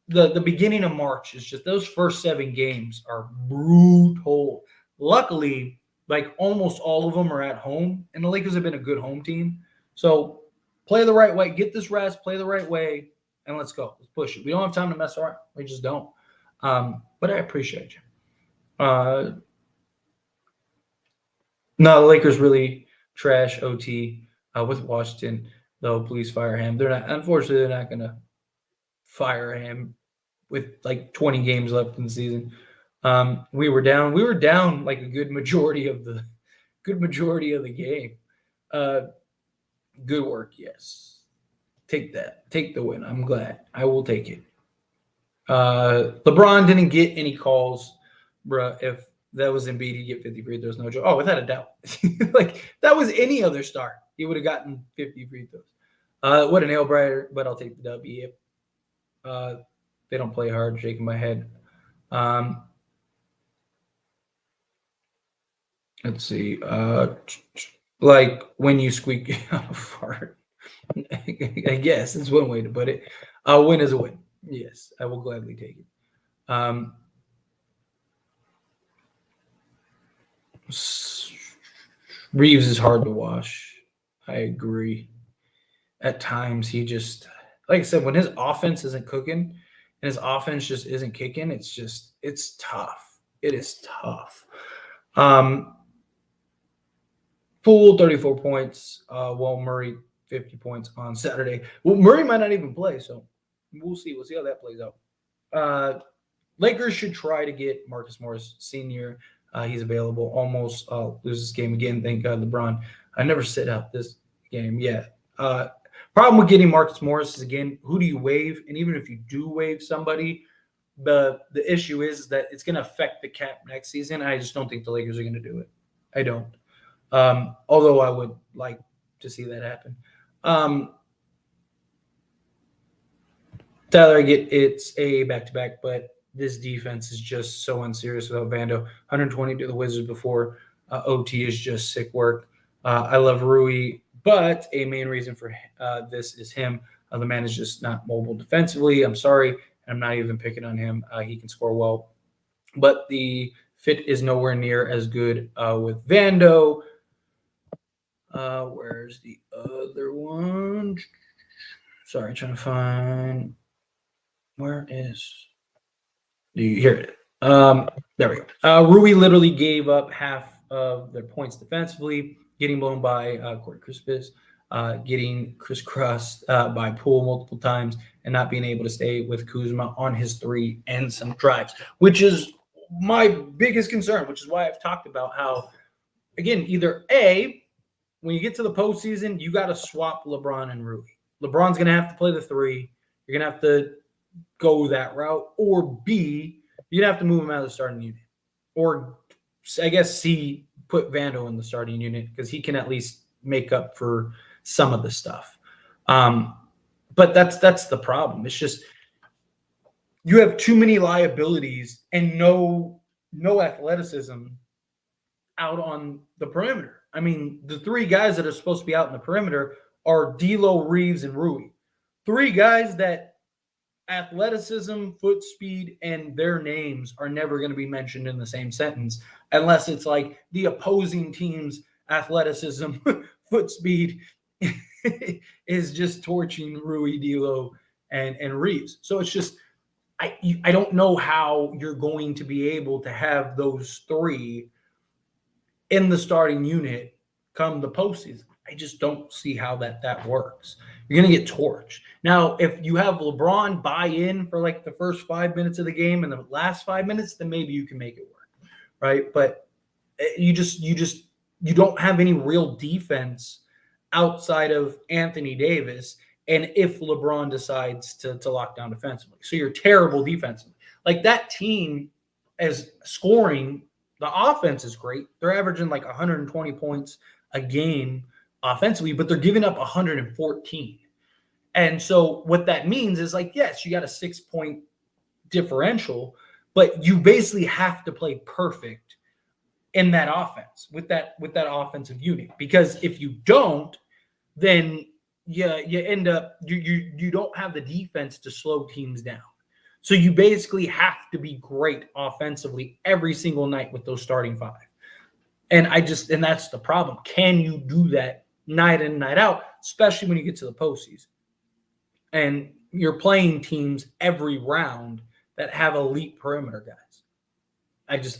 the beginning of March is just those first 7 games are brutal. Luckily, like almost all of them are at home, and the Lakers have been a good home team. So play the right way, get this rest, play the right way, and let's go. Let's push it. We don't have time to mess around. We just don't. But I appreciate you. No, the Lakers really trash OT with Washington, though. Please fire him. Unfortunately, they're not going to fire him with like 20 games left in the season. We were down like a good majority of the game. Good work, yes. Take that. Take the win. I'm glad. I will take it. LeBron didn't get any calls, bruh. If that was Embiid, he'd get 50 free throws, no joke. Oh, without a doubt. Like, that was any other star, he would have gotten 50 free throws. What a nail biter, but I'll take the W. They don't play hard, shaking my head. Let's see. Like when you squeak out a fart. I guess it's one way to put it. A win is a win. Yes, I will gladly take it. Reeves is hard to wash. I agree. At times, he just, like I said, when his offense isn't cooking and his offense just isn't kicking, it's tough. It is tough. Poole, 34 points. Murray, 50 points on Saturday. Well, Murray might not even play, so we'll see. We'll see how that plays out. Lakers should try to get Marcus Morris Sr. He's available. Almost lose this game again. Thank God, LeBron. I never sit out this game yet. Problem with getting Marcus Morris is, again, who do you waive? And even if you do waive somebody, the issue is that it's going to affect the cap next season. I just don't think the Lakers are going to do it. I don't. Although I would like to see that happen. Tyler, I get it's a back-to-back, but this defense is just so unserious without Vando. 120 to the Wizards before OT is just sick work. I love Rui, but a main reason for this is him. The man is just not mobile defensively. I'm sorry. I'm not even picking on him. He can score well. But the fit is nowhere near as good with Vando. Where's the other one? Sorry, trying to find. Where is? Do you hear it? There we go. Rui literally gave up half of their points defensively, getting blown by Corey Crispus, getting crisscrossed by Poole multiple times, and not being able to stay with Kuzma on his 3 and some drives, which is my biggest concern, which is why I've talked about how, again, either A, when you get to the postseason, you got to swap LeBron and Rui. LeBron's going to have to play the 3. You're going to have to go that route. Or B, you'd have to move him out of the starting unit. Or I guess C, put Vando in the starting unit because he can at least make up for some of the stuff. But that's the problem. It's just you have too many liabilities and no athleticism out on the perimeter. I mean, the three guys that are supposed to be out in the perimeter are D'Lo, Reeves, and Rui. Three guys that athleticism, foot speed, and their names are never going to be mentioned in the same sentence unless it's like the opposing team's athleticism, foot speed is just torching Rui, D'Lo, and Reeves. So it's just I don't know how you're going to be able to have those three in the starting unit come the postseason. I just don't see how that works. You're going to get torched. Now, if you have LeBron buy in for like the first 5 minutes of the game and the last 5 minutes, then maybe you can make it work, right? But you don't have any real defense outside of Anthony Davis. And if LeBron decides to lock down defensively, so you're terrible defensively. Like that team is scoring. The offense is great. They're averaging like 120 points a game offensively, but they're giving up 114. And so what that means is like, yes, you got a 6-point differential, but you basically have to play perfect in that offense with that offensive unit. Because if you don't, then you end up you don't have the defense to slow teams down. So you basically have to be great offensively every single night with those starting five. And that's the problem. Can you do that night in, night out, especially when you get to the postseason? And you're playing teams every round that have elite perimeter guys.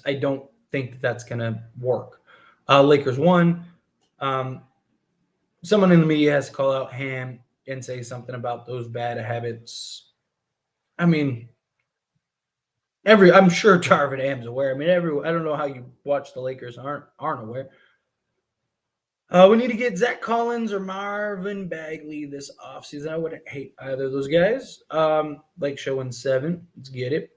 I don't think that's going to work. Lakers won. Someone in the media has to call out Ham and say something about those bad habits. I mean, I'm sure Darvin Ham's aware. I mean, I don't know how you watch the Lakers aren't aware. We need to get Zach Collins or Marvin Bagley this offseason. I wouldn't hate either of those guys. Lake showing 7. Let's get it.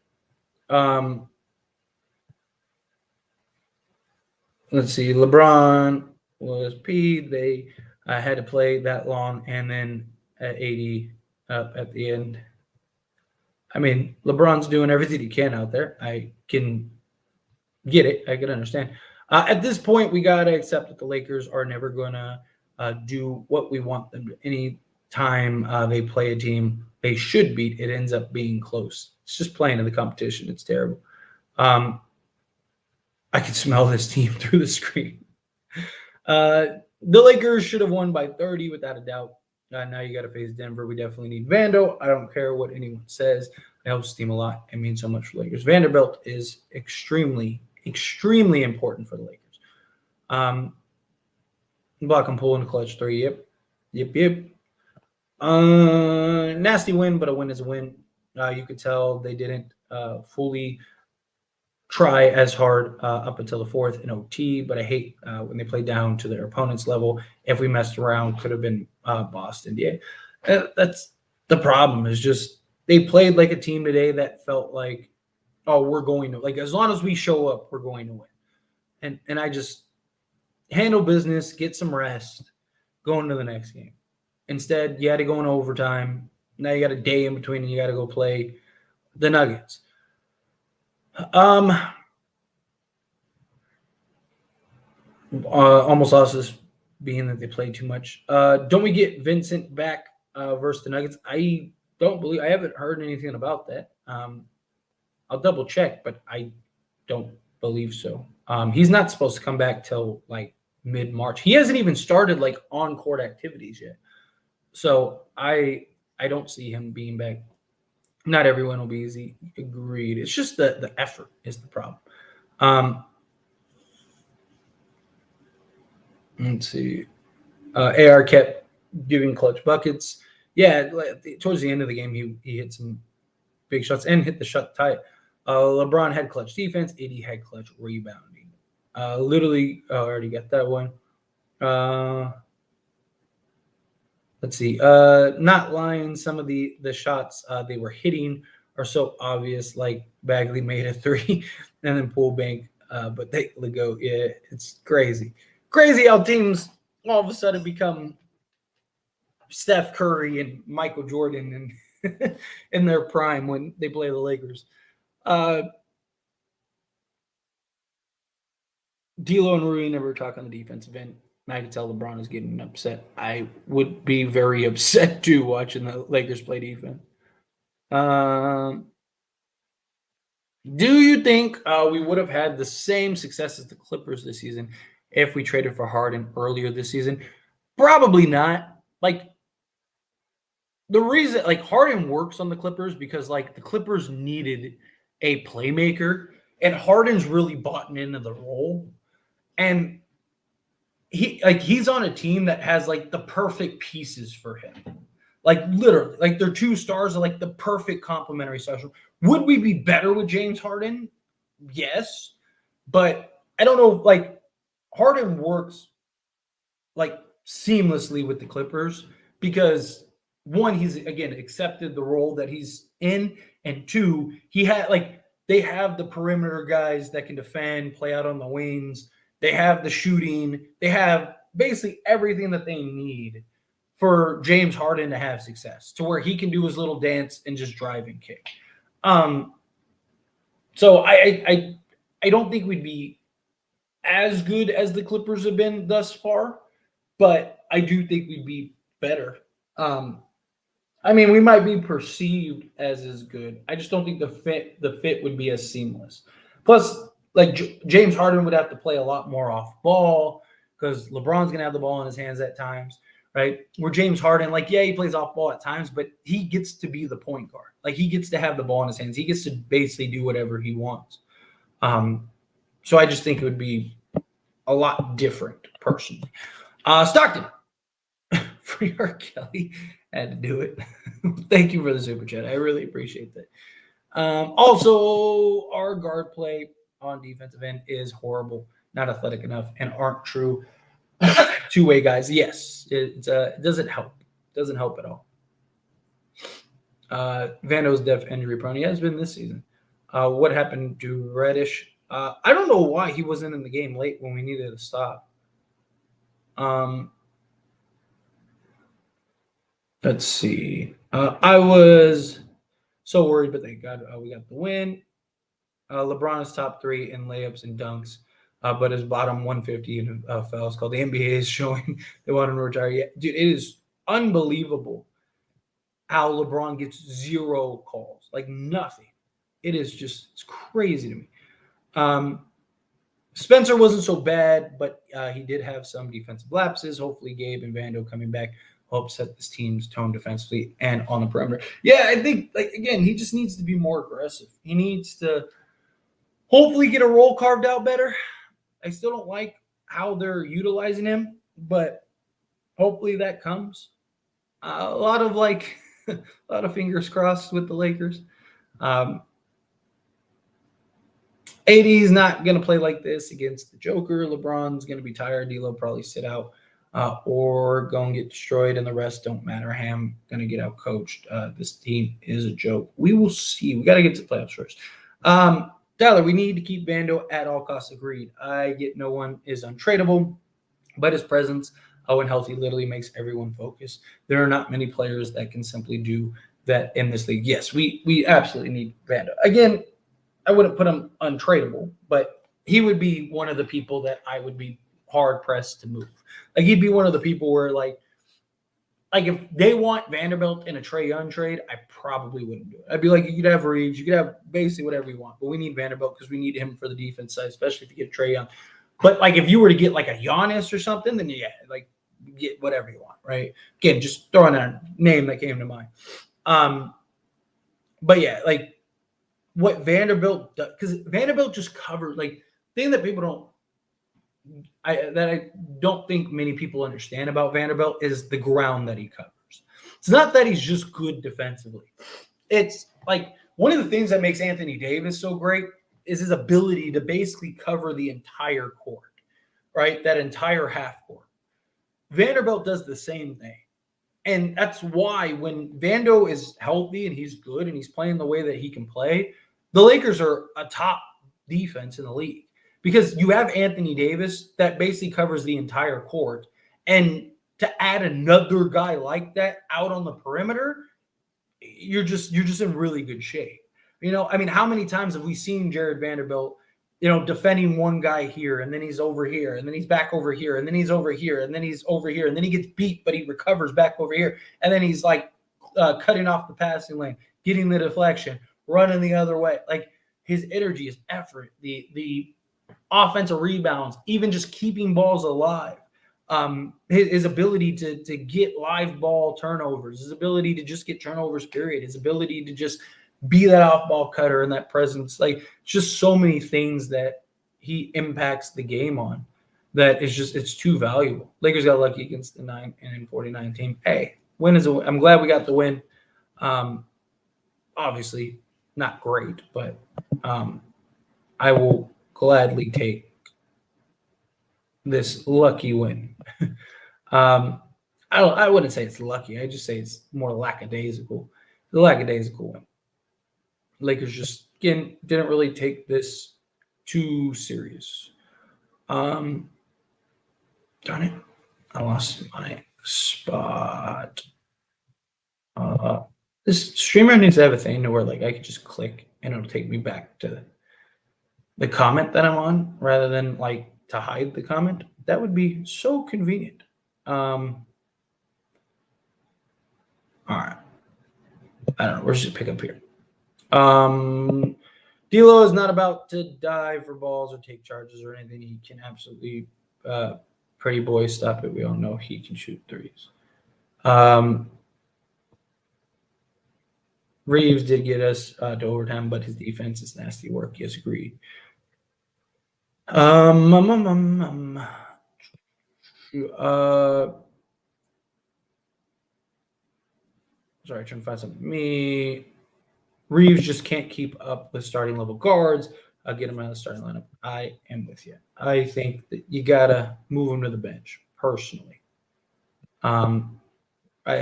Let's see. LeBron was P. They had to play that long, and then at 80 at the end. I mean, LeBron's doing everything he can out there. I can get it. I can understand. At this point, we got to accept that the Lakers are never going to do what we want them to. Any time they play a team they should beat, it ends up being close. It's just playing in the competition. It's terrible. I can smell this team through the screen. The Lakers should have won by 30 without a doubt. Now you got to face Denver. We definitely need Vando. I don't care what anyone says. It helps the team a lot. It means so much for Lakers. Vanderbilt is extremely important for the Lakers. Block and pull in the clutch 3. Yep. Nasty win, but a win is a win. You could tell they didn't fully try as hard up until the 4th in OT, but I hate when they play down to their opponent's level. If we messed around, could have been Boston. Yeah, that's the problem. Is just they played like a team today that felt like, oh, we're going to, like, as long as we show up, we're going to win. And I just handle business, get some rest, go into the next game. Instead, you had to go in overtime. Now you got a day in between and you got to go play the Nuggets. Almost lost this being that they played too much. Don't we get Vincent back versus the Nuggets? I haven't heard anything about that. I'll double check, but I don't believe so. He's not supposed to come back till like mid-March. He hasn't even started like on-court activities yet. So I don't see him being back. Not everyone will be easy. Agreed. It's just the effort is the problem. Let's see. AR kept giving clutch buckets. Yeah, towards the end of the game, he hit some big shots and hit the shot tight. LeBron had clutch defense. AD had clutch rebounding. Literally, I already got that one. Let's see. Not lying. Some of the shots they were hitting are so obvious. Like Bagley made a 3, and then Poole banked But they go, yeah, it's crazy. Crazy how teams all of a sudden become Steph Curry and Michael Jordan and in their prime when they play the Lakers. D'Lo and Rui never talk on the defensive end. I can tell LeBron is getting upset. I would be very upset too watching the Lakers play defense. Do you think we would have had the same success as the Clippers this season if we traded for Harden earlier this season? Probably not. Like the reason, like Harden works on the Clippers because like the Clippers needed a playmaker, and Harden's really bought into the role, and he's on a team that has like the perfect pieces for him. Like literally, like their two stars are like the perfect complementary stars. Would we be better with James Harden? Yes, but I don't know. Like Harden works like seamlessly with the Clippers because one, he's again accepted the role that he's in, and two, he had like they have the perimeter guys that can defend, play out on the wings. They have the shooting. They have basically everything that they need for James Harden to have success, to where he can do his little dance and just drive and kick. So I don't think we'd be as good as the Clippers have been thus far, but I do think we'd be better. I mean, we might be perceived as good. I just don't think the fit would be as seamless. Plus, like James Harden would have to play a lot more off ball because LeBron's gonna have the ball in his hands at times, right? Where James Harden, like, yeah, he plays off ball at times, but he gets to be the point guard. Like he gets to have the ball in his hands. He gets to basically do whatever he wants. So I just think it would be a lot different personally. Stockton, free R. Kelly, had to do it. Thank you for the super chat. I really appreciate that. Also, our guard play on defensive end is horrible, not athletic enough, and aren't true two-way guys. Yes, it doesn't help. Doesn't help at all. Vando's def injury prone. He has been this season. What happened to Reddish? I don't know why he wasn't in the game late when we needed to stop. Let's see. I was so worried, but thank God we got the win. LeBron is top 3 in layups and dunks, but his bottom 150 in fouls called. The NBA is showing they want him to retire. Yeah, dude, it is unbelievable how LeBron gets 0 calls, like nothing. It is just it's crazy to me. Spencer wasn't so bad, but he did have some defensive lapses. Hopefully, Gabe and Vando coming back help set this team's tone defensively and on the perimeter. Yeah, I think, like, again, he just needs to be more aggressive. He needs to hopefully get a role carved out better. I still don't like how they're utilizing him, but hopefully that comes. A lot of fingers crossed with the Lakers. AD is not going to play like this against the Joker. LeBron's going to be tired. D'Lo probably sit out or go and get destroyed, and the rest don't matter. Ham going to get out coached. This team is a joke. We will see. We got to get to the playoffs first. Tyler, we need to keep Vando at all costs. Agreed. I get no one is untradeable, but his presence, when healthy, literally makes everyone focus. There are not many players that can simply do that in this league. Yes, we absolutely need Vando. Again, I wouldn't put him untradeable, but he would be one of the people that I would be hard pressed to move. Like he'd be one of the people where like if they want Vanderbilt in a Trae Young trade, I probably wouldn't do it. I'd be like, you could have Reeves, you could have basically whatever you want, but we need Vanderbilt because we need him for the defense side, especially if you get Trae Young. But like if you were to get like a Giannis or something, then yeah, like get whatever you want, right? Again, just throwing a name that came to mind. But yeah, like what Vanderbilt does, because Vanderbilt just covered like thing that people don't. I don't think many people understand about Vanderbilt is the ground that he covers. It's not that he's just good defensively. It's like one of the things that makes Anthony Davis so great is his ability to basically cover the entire court, right? That entire half court. Vanderbilt does the same thing. And that's why when Vando is healthy and he's good and he's playing the way that he can play, the Lakers are a top defense in the league. because you have Anthony Davis that basically covers the entire court. And to add another guy like that out on the perimeter, you're just in really good shape. I mean, how many times have we seen Jared Vanderbilt, defending one guy here, and then he's over here, and then he's back over here, and then he's over here, and then he's over here, and then he gets beat, but he recovers back over here, and then he's like cutting off the passing lane, getting the deflection, running the other way. Like, his energy, his effort, the offensive rebounds, even just keeping balls alive. His ability to get live ball turnovers, his ability to just get turnovers, period, his ability to just be that off ball cutter and that presence. Like, just so many things that he impacts the game on that it's too valuable. Lakers got lucky against the 9-49 team. Hey, win is a win. I'm glad we got the win. Obviously not great, but I will gladly take this lucky win. I wouldn't say it's lucky. I just say it's more lackadaisical. The lackadaisical win. Lakers just, again, didn't really take this too serious. Darn it. I lost my spot. This streamer needs to have a thing to where, like, I could just click and it'll take me back to the comment that I'm on rather than, like, to hide the comment. That would be so convenient. All right. I don't know. Where should I pick up here? D'Lo is not about to dive for balls or take charges or anything. He can absolutely, pretty boy, stop it. We all know he can shoot threes. Reeves did get us to overtime, but his defense is nasty work. Yes, agreed. Sorry, trying to find something. Reeves just can't keep up with starting level guards. I'll get him out of the starting lineup. I am with you. I think that you gotta move him to the bench, personally. I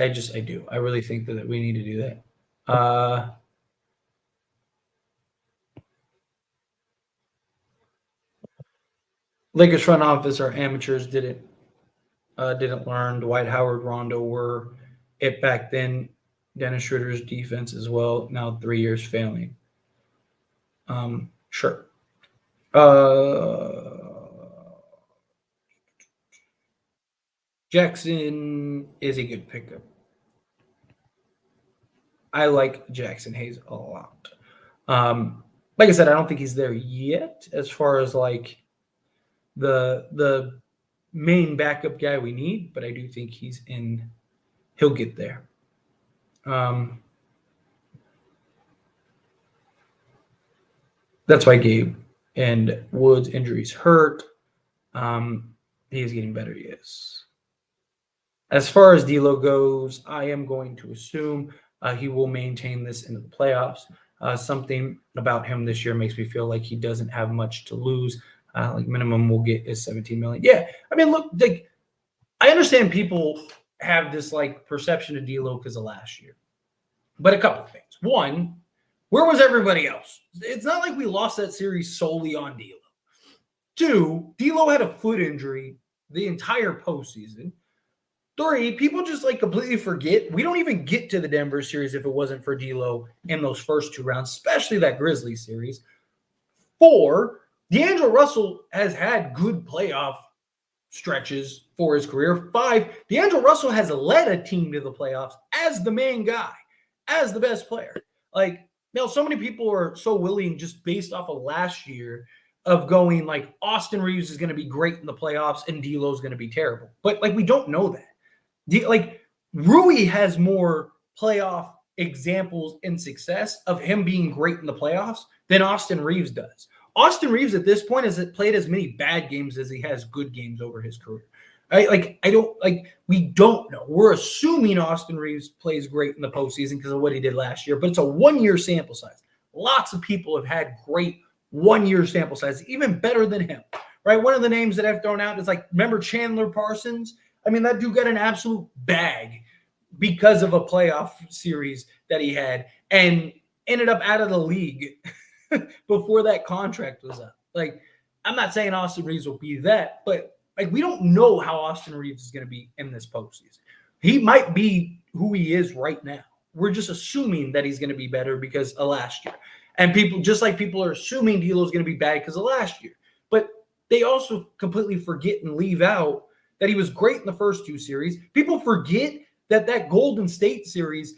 do. I really think that we need to do that. Lakers front office are amateurs. Didn't learn. Dwight Howard, Rondo were it back then. Dennis Schroeder's defense as well. Now 3 years failing. Sure. Jackson is a good pickup. I like Jackson Hayes a lot. Like I said, I don't think he's there yet as far as like the main backup guy we need, but I do think he'll get there. That's why Gabe and Wood's injuries hurt. He is getting better, yes. As far as D'Lo goes, I am going to assume he will maintain this into the playoffs. Something about him this year makes me feel like he doesn't have much to lose. Like minimum we'll get is $17 million. Yeah, I mean, look, like, I understand people have this like perception of D'Lo because of last year, but a couple of things. One, where was everybody else? It's not like we lost that series solely on D'Lo. Two, D'Lo had a foot injury the entire postseason. Three, people just like completely forget. We don't even get to the Denver series if it wasn't for D'Lo in those first two rounds, especially that Grizzlies series. Four, D'Angelo Russell has had good playoff stretches for his career. Five, D'Angelo Russell has led a team to the playoffs as the main guy, as the best player. Like, so many people are so willing just based off of last year of going like Austin Reeves is going to be great in the playoffs and D'Lo is going to be terrible. But like, we don't know that. Like, Rui has more playoff examples and success of him being great in the playoffs than Austin Reeves does. Austin Reeves at this point has played as many bad games as he has good games over his career. We don't know. We're assuming Austin Reeves plays great in the postseason because of what he did last year, but it's a 1 year sample size. Lots of people have had great 1 year sample size, even better than him, right? One of the names that I've thrown out is like, remember Chandler Parsons? I mean, that dude got an absolute bag because of a playoff series that he had and ended up out of the league before that contract was up. Like, I'm not saying Austin Reeves will be that, but like we don't know how Austin Reeves is going to be in this postseason. He might be who he is right now. We're just assuming that he's going to be better because of last year. And people, just like people are assuming D'Lo is going to be bad because of last year. But they also completely forget and leave out that he was great in the first two series. People forget that Golden State series,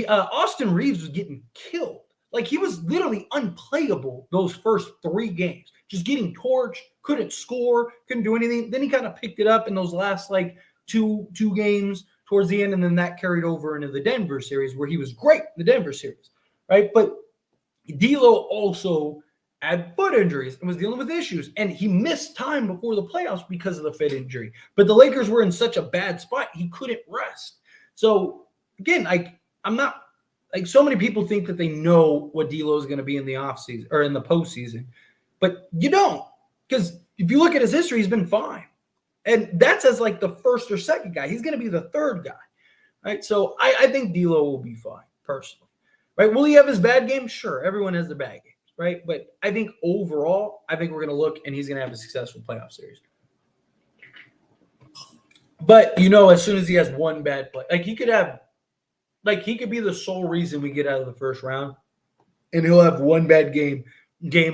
Austin Reeves was getting killed. Like he was literally unplayable those first three games, just getting torched, couldn't score, couldn't do anything. Then he kind of picked it up in those last like two games towards the end, and then that carried over into the Denver series where he was great in the Denver series, right? But D'Lo also had foot injuries and was dealing with issues, and he missed time before the playoffs because of the foot injury. But the Lakers were in such a bad spot, he couldn't rest. So again, I'm not like so many people think that they know what D'Lo is going to be in the offseason or in the postseason, but you don't, because if you look at his history, he's been fine. And that's as like the first or second guy. He's going to be the third guy, right? So I think D'Lo will be fine, personally, right? Will he have his bad games? Sure, everyone has their bad games, right? But I think overall, I think we're going to look and he's going to have a successful playoff series. But, as soon as he has one bad play, like he could be the sole reason we get out of the first round, and he'll have one bad game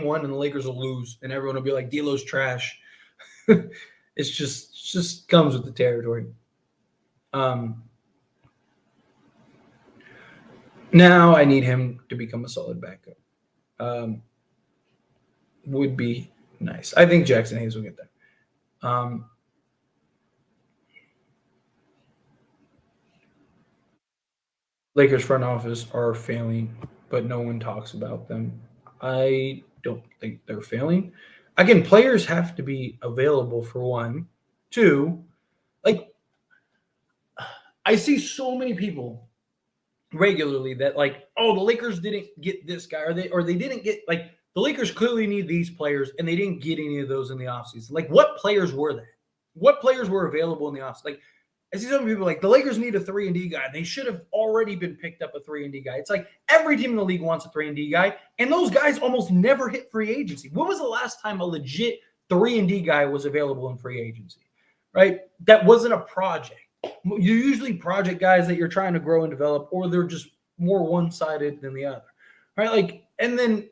one, and the Lakers will lose, and everyone will be like, D'Lo's trash. It's just comes with the territory. Now I need him to become a solid backup. Would be nice. I think Jackson Hayes will get there. Lakers front office are failing, but no one talks about them. I don't think they're failing. Again, players have to be available for one. Two, like I see so many people regularly that like, oh, the Lakers didn't get this guy, or they didn't get like the Lakers clearly need these players, and they didn't get any of those in the offseason. Like, what players were that? What players were available in the offseason? Like, I see some people like the Lakers need a 3-and-D guy. They should have already been picked up a 3-and-D guy. It's like every team in the league wants a 3-and-D guy, and those guys almost never hit free agency. When was the last time a legit 3-and-D guy was available in free agency? Right? That wasn't a project. You're usually project guys that you're trying to grow and develop, or they're just more one-sided than the other. Right? Like, and then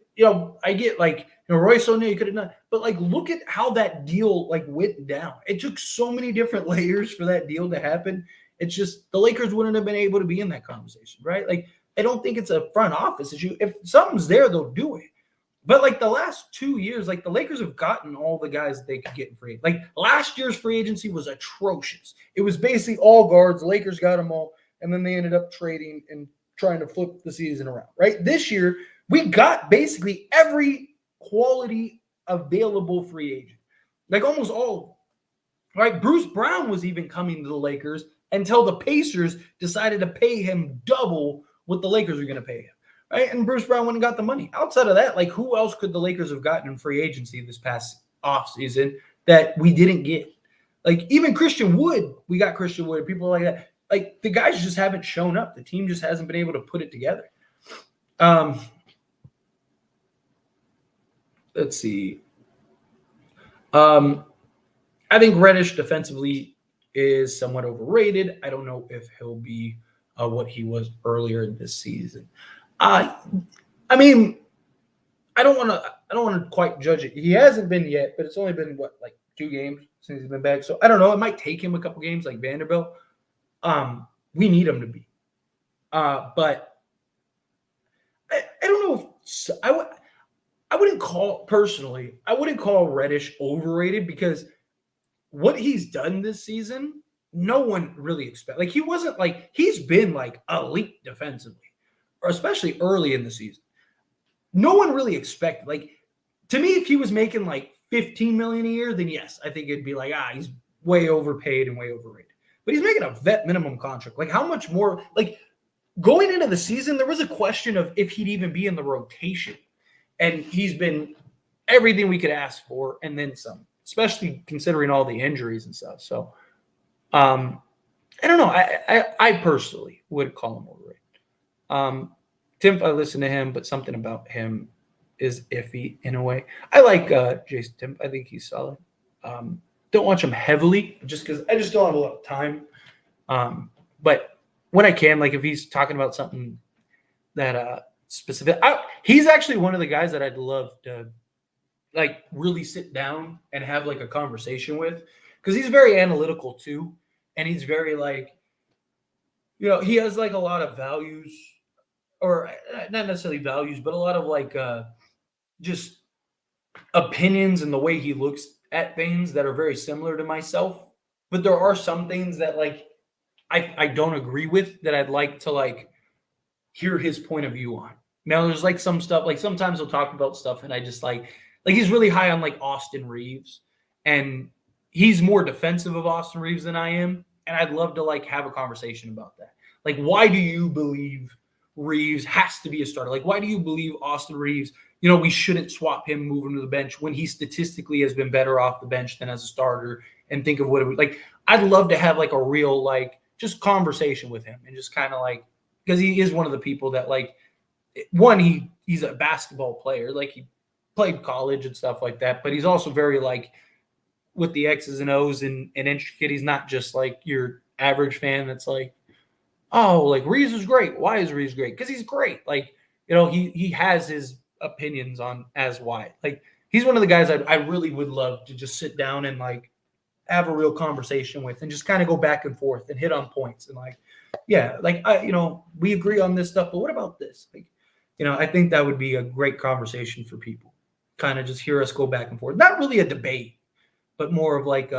I get like Royce O'Neal, you could have done, but like look at how that deal like went down. It took so many different layers for that deal to happen. It's just the Lakers wouldn't have been able to be in that conversation, right? Like I don't think it's a front office issue. If something's there, they'll do it. But like the last 2 years, like the Lakers have gotten all the guys that they could get in free. Like last year's free agency was atrocious. It was basically all guards. The Lakers got them all, and then they ended up trading and trying to flip the season around. Right? This year, we got basically every quality available free agent, like almost all of them. Right? Bruce Brown was even coming to the Lakers until the Pacers decided to pay him double what the Lakers were going to pay him. Right? And Bruce Brown went and got the money. Outside of that, like who else could the Lakers have gotten in free agency this past offseason that we didn't get? Like even Christian Wood, we got Christian Wood, people like that. Like the guys just haven't shown up. The team just hasn't been able to put it together. Let's see. I think Reddish defensively is somewhat overrated. I don't know if he'll be what he was earlier this season. I mean, I don't want to quite judge it. He hasn't been yet, but it's only been like 2 games since he's been back. So I don't know. It might take him a couple games like Vanderbilt. We need him to be. But I don't know if I wouldn't call Reddish overrated, because what he's done this season, no one really expected. Like he wasn't like he's been like elite defensively, or especially early in the season. No one really expected. Like to me, if he was making like $15 million a year, then yes, I think it'd be like he's way overpaid and way overrated. But he's making a vet minimum contract. Like how much more? Like going into the season, there was a question of if he'd even be in the rotation. And he's been everything we could ask for and then some, especially considering all the injuries and stuff. So I don't know. I personally would call him overrated. Tim, I listened to him, but something about him is iffy in a way. I like Jason Tim. I think he's solid. Don't watch him heavily just because I just don't have a lot of time. But when I can, like if he's talking about something that specific, he's actually one of the guys that I'd love to like really sit down and have like a conversation with because he's very analytical too, and he's very like, he has like a lot of values, or not necessarily values, but a lot of like just opinions and the way he looks at things that are very similar to myself. But there are some things that like I don't agree with that I'd like to like hear his point of view on. Now there's like some stuff like sometimes he'll talk about stuff and I just like he's really high on like Austin Reeves, and he's more defensive of Austin Reeves than I am, and I'd love to like have a conversation about that. Like why do you believe Reeves has to be a starter? Like why do you believe Austin Reeves, we shouldn't swap him, move him to the bench when he statistically has been better off the bench than as a starter, and think of what it would like. I'd love to have like a real like just conversation with him and just kind of like, because he is one of the people that like he's a basketball player, like he played college and stuff like that, but he's also very like with the X's and O's and intricate. He's not just like your average fan that's like, oh, like Reeves is great. Why is Reeves great? Because he's great. Like, he has his opinions on as why. Like he's one of the guys I really would love to just sit down and like have a real conversation with and just kind of go back and forth and hit on points and like, yeah, like we agree on this stuff, but what about this? Like, I think that would be a great conversation for people. Kind of just hear us go back and forth. Not really a debate, but more of like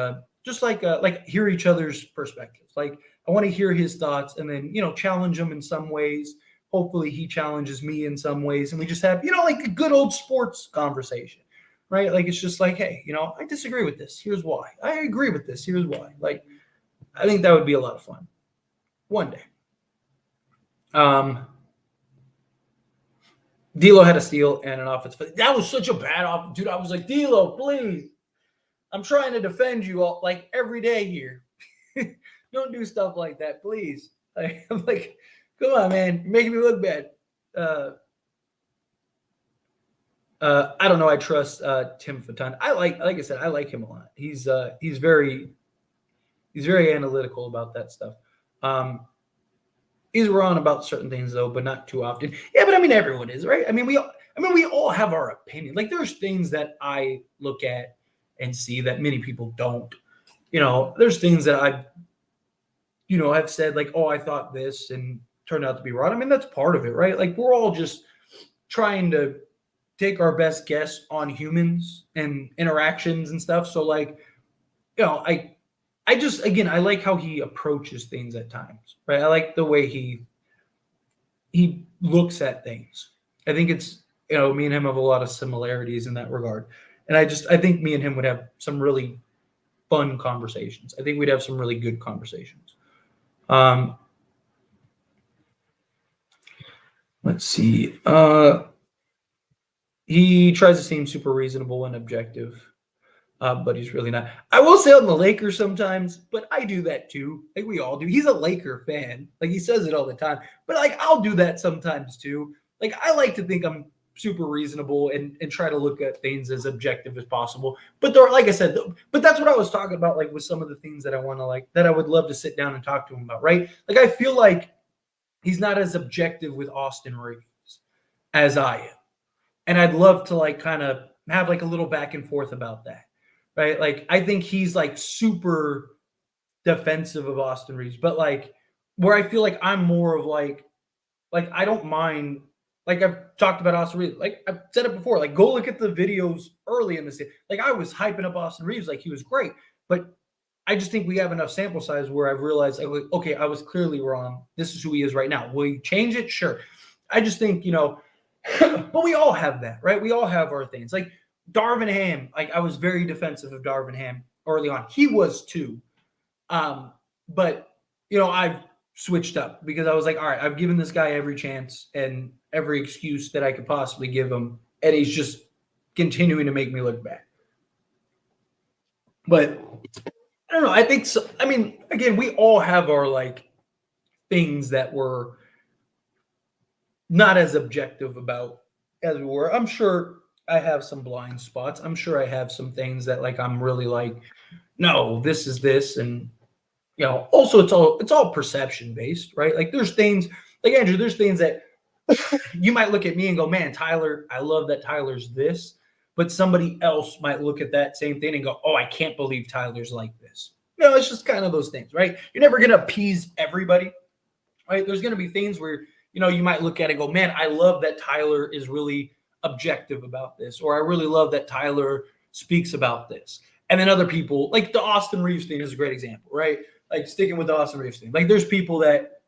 just like hear each other's perspectives. Like I want to hear his thoughts and then, challenge him in some ways. Hopefully he challenges me in some ways and we just have, like a good old sports conversation. Right? Like it's just like, hey, I disagree with this. Here's why. I agree with this. Here's why. Like I think that would be a lot of fun one day. D'Lo had a steal and an offense. That was such a bad off, dude. I was like, D'Lo, please. I'm trying to defend you all like every day here. Don't do stuff like that, please. I'm like, come on, man. You're making me look bad. I don't know. I trust Tim Fatton. Like I said, I like him a lot. He's very analytical about that stuff. He's wrong about certain things though, but not too often. Yeah, but I mean, everyone is, right? I mean, we all have our opinion. Like there's things that I look at and see that many people don't. There's things that I've said like, oh, I thought this and turned out to be wrong. I mean, that's part of it, right? Like we're all just trying to take our best guess on humans and interactions and stuff. So like, I just, again, I like how he approaches things at times, right? I like the way he looks at things. I think it's, me and him have a lot of similarities in that regard. And I think me and him would have some really fun conversations. I think we'd have some really good conversations. Let's see. He tries to seem super reasonable and objective. But he's really not. I will say on the Lakers sometimes, but I do that too. Like we all do. He's a Laker fan. Like he says it all the time. But like I'll do that sometimes too. Like I like to think I'm super reasonable and try to look at things as objective as possible. But there, like I said, but that's what I was talking about, like with some of the things that I want to like that I would love to sit down and talk to him about, right? Like I feel like he's not as objective with Austin Reeves as I am. And I'd love to like kind of have like a little back and forth about that. Right? Like I think he's like super defensive of Austin Reeves, but like where I feel like I'm more of like I don't mind. Like I've talked about Austin Reeves. Like I've said it before. Like go look at the videos early in the season. Like I was hyping up Austin Reeves like he was great, but I just think we have enough sample size where I've realized, like, okay, I was clearly wrong. This is who he is right now. Will you change it? Sure. I just think but we all have that, right? We all have our things. Like Darvin Ham, like I was very defensive of Darvin Ham early on. He was too. But I've switched up because I was like, all right, I've given this guy every chance and every excuse that I could possibly give him, and he's just continuing to make me look bad. But I don't know. I think so. I mean, again, we all have our like things that we're not as objective about as we were. I'm sure I have some blind spots. I'm sure I have some things that like I'm really like, no, this is this, and also it's all perception based, right? Like there's things like Andrew, there's things that you might look at me and go, man, Tyler, I love that Tyler's this, but somebody else might look at that same thing and go, oh, I can't believe Tyler's like this. It's just kind of those things, right? You're never gonna appease everybody, right? There's gonna be things where you might look at it and go, man, I love that Tyler is really objective about this, or I really love that Tyler speaks about this. And then other people, like the Austin Reeves thing is a great example, right? Like sticking with the Austin Reeves thing. Like there's people that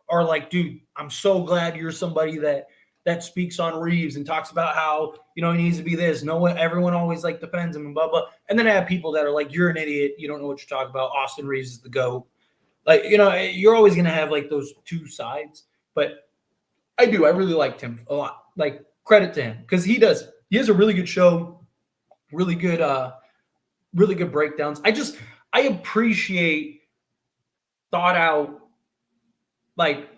are like, dude, I'm so glad you're somebody that speaks on Reeves and talks about how, he needs to be this. No one, everyone always like defends him and blah, blah. And then I have people that are like, you're an idiot. You don't know what you're talking about. Austin Reeves is the GOAT. Like, you're always going to have like those two sides. But I really liked him a lot. Like, credit to him because he has a really good show, really good breakdowns. I appreciate thought out like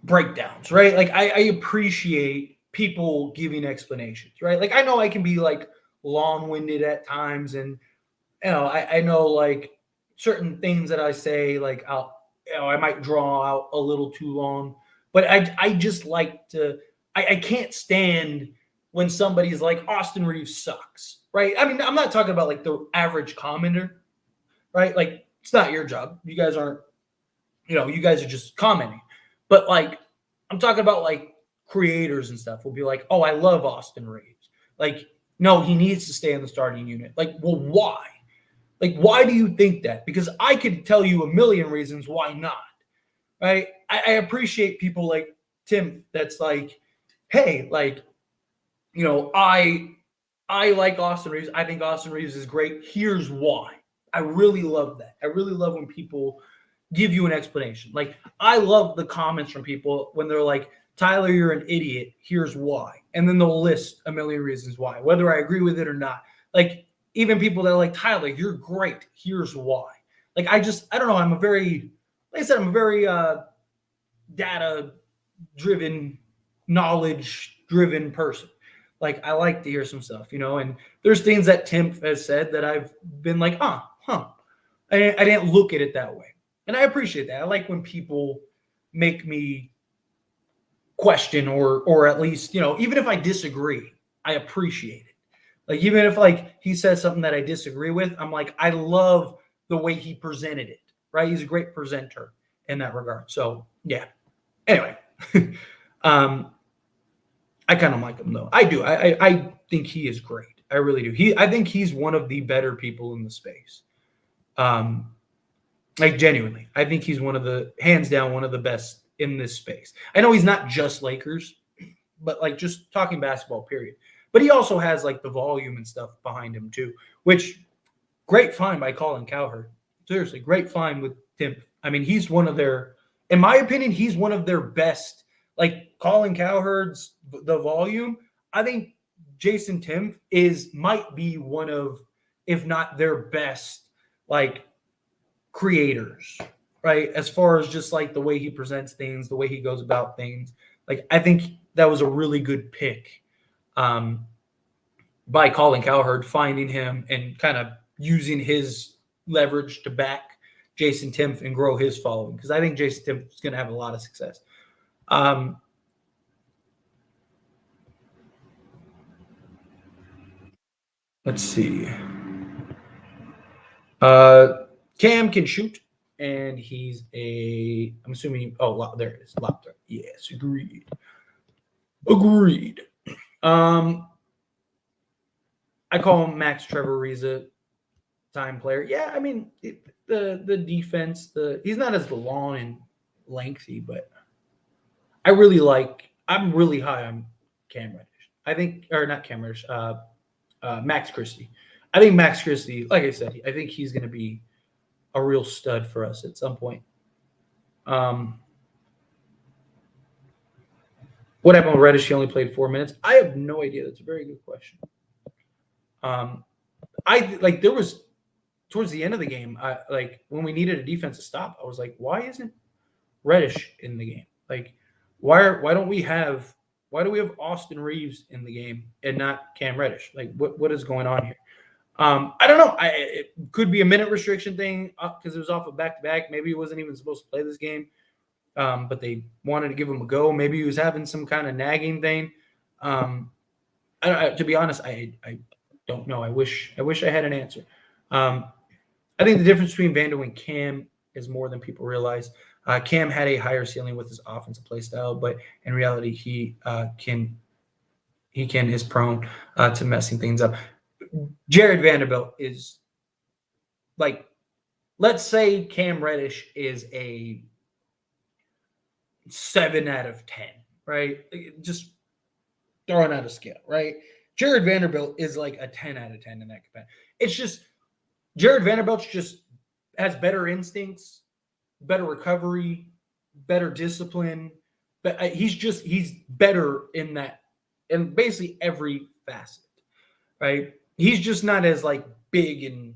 breakdowns, right? Like I appreciate people giving explanations, right? Like I know I can be like long-winded at times, and I know like certain things that I say, like I might draw out a little too long, but I just like to. I can't stand when somebody's like Austin Reeves sucks, right? I mean, I'm not talking about like the average commenter, right? Like it's not your job. You guys aren't, you guys are just commenting. But like I'm talking about like creators and stuff will be like, oh, I love Austin Reeves. Like, no, he needs to stay in the starting unit. Like, well, why? Like, why do you think that? Because I could tell you a million reasons why not. Right? I appreciate people like Tim that's like, hey, like, I like Austin Reeves. I think Austin Reeves is great. Here's why. I really love that. I really love when people give you an explanation. Like, I love the comments from people when they're like, Tyler, you're an idiot. Here's why. And then they'll list a million reasons why, whether I agree with it or not. Like, even people that are like, Tyler, you're great. Here's why. Like, I don't know. I'm a very data driven, knowledge driven person. Like, I like to hear some stuff, and there's things that Tim has said that I've been like, huh. I didn't look at it that way. And I appreciate that. I like when people make me question or at least, even if I disagree, I appreciate it. Like, even if like he says something that I disagree with, I'm like, I love the way he presented it, right? He's a great presenter in that regard. So yeah. Anyway, I kind of like him though. I do. I think he is great. I really do. I think he's one of the better people in the space. Like genuinely, I think he's hands down one of the best in this space. I know he's not just Lakers, but like just talking basketball, period. But he also has like the volume and stuff behind him too, which great find by Colin Cowherd. Seriously, great find with Tim. I mean, he's one of in my opinion, he's one of their best. Like Colin Cowherd's the volume. I think Jason Timpf might be one of, if not their best, like creators, right? As far as just like the way he presents things, the way he goes about things. Like I think that was a really good pick by Colin Cowherd, finding him and kind of using his leverage to back Jason Timpf and grow his following, because I think Jason Timpf is going to have a lot of success. Let's see. Cam can shoot, and he's I'm assuming, there it is. Lobster. Yes, agreed. I call him Max Trevor Ariza time player. Yeah, I mean, the defense, he's not as long and lengthy, but I'm really high on Cam Reddish. I think, or not Cam Reddish, Max Christie. I think Max Christie, like I said, I think he's going to be a real stud for us at some point. What happened with Reddish? He only played 4 minutes. I have no idea. That's a very good question. There was towards the end of the game, when we needed a defensive stop, I was like, why isn't Reddish in the game? Like, Why don't we have Austin Reeves in the game and not Cam Reddish? Like what is going on here? I don't know. It could be a minute restriction thing because it was off of back to back. Maybe he wasn't even supposed to play this game, but they wanted to give him a go. Maybe he was having some kind of nagging thing. To be honest, I don't know. I wish I had an answer. Um, I think the difference between Vando and Cam is more than people realize. Cam had a higher ceiling with his offensive play style, but in reality, he is prone to messing things up. Jared Vanderbilt is like, let's say Cam Reddish is a 7 out of 10, right? Just throwing out a scale, right? Jared Vanderbilt is like a 10 out of 10 in that capacity. It's just Jared Vanderbilt just has better instincts, better recovery, better discipline. But he's better in that, in basically every facet, right? He's just not as like big and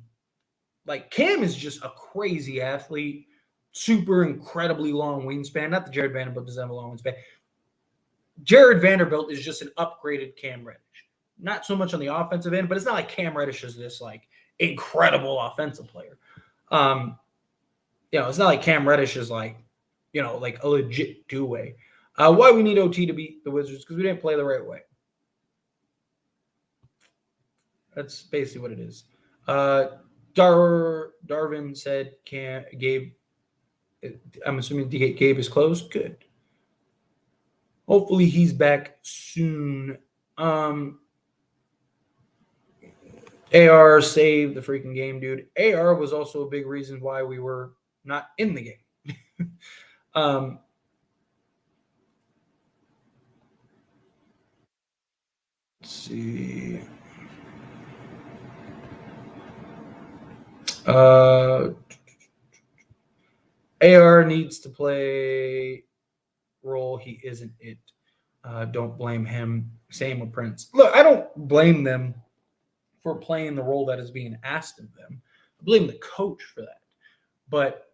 like Cam is just a crazy athlete, super incredibly long wingspan. Not that Jared Vanderbilt doesn't have a long wingspan. Jared Vanderbilt is just an upgraded Cam Reddish. Not so much on the offensive end, but it's not like Cam Reddish is this like incredible offensive player. It's not like Cam Reddish is like, like a legit two-way. Why we need OT to beat the Wizards? Because we didn't play the right way. That's basically what it is. Darvin said Gabe. I'm assuming Gabe is close. Good. Hopefully he's back soon. AR saved the freaking game, dude. AR was also a big reason why we were not in the game. Let's see. AR needs to play role. He isn't it. Don't blame him. Same with Prince. Look, I don't blame them for playing the role that is being asked of them. I blame the coach for that. But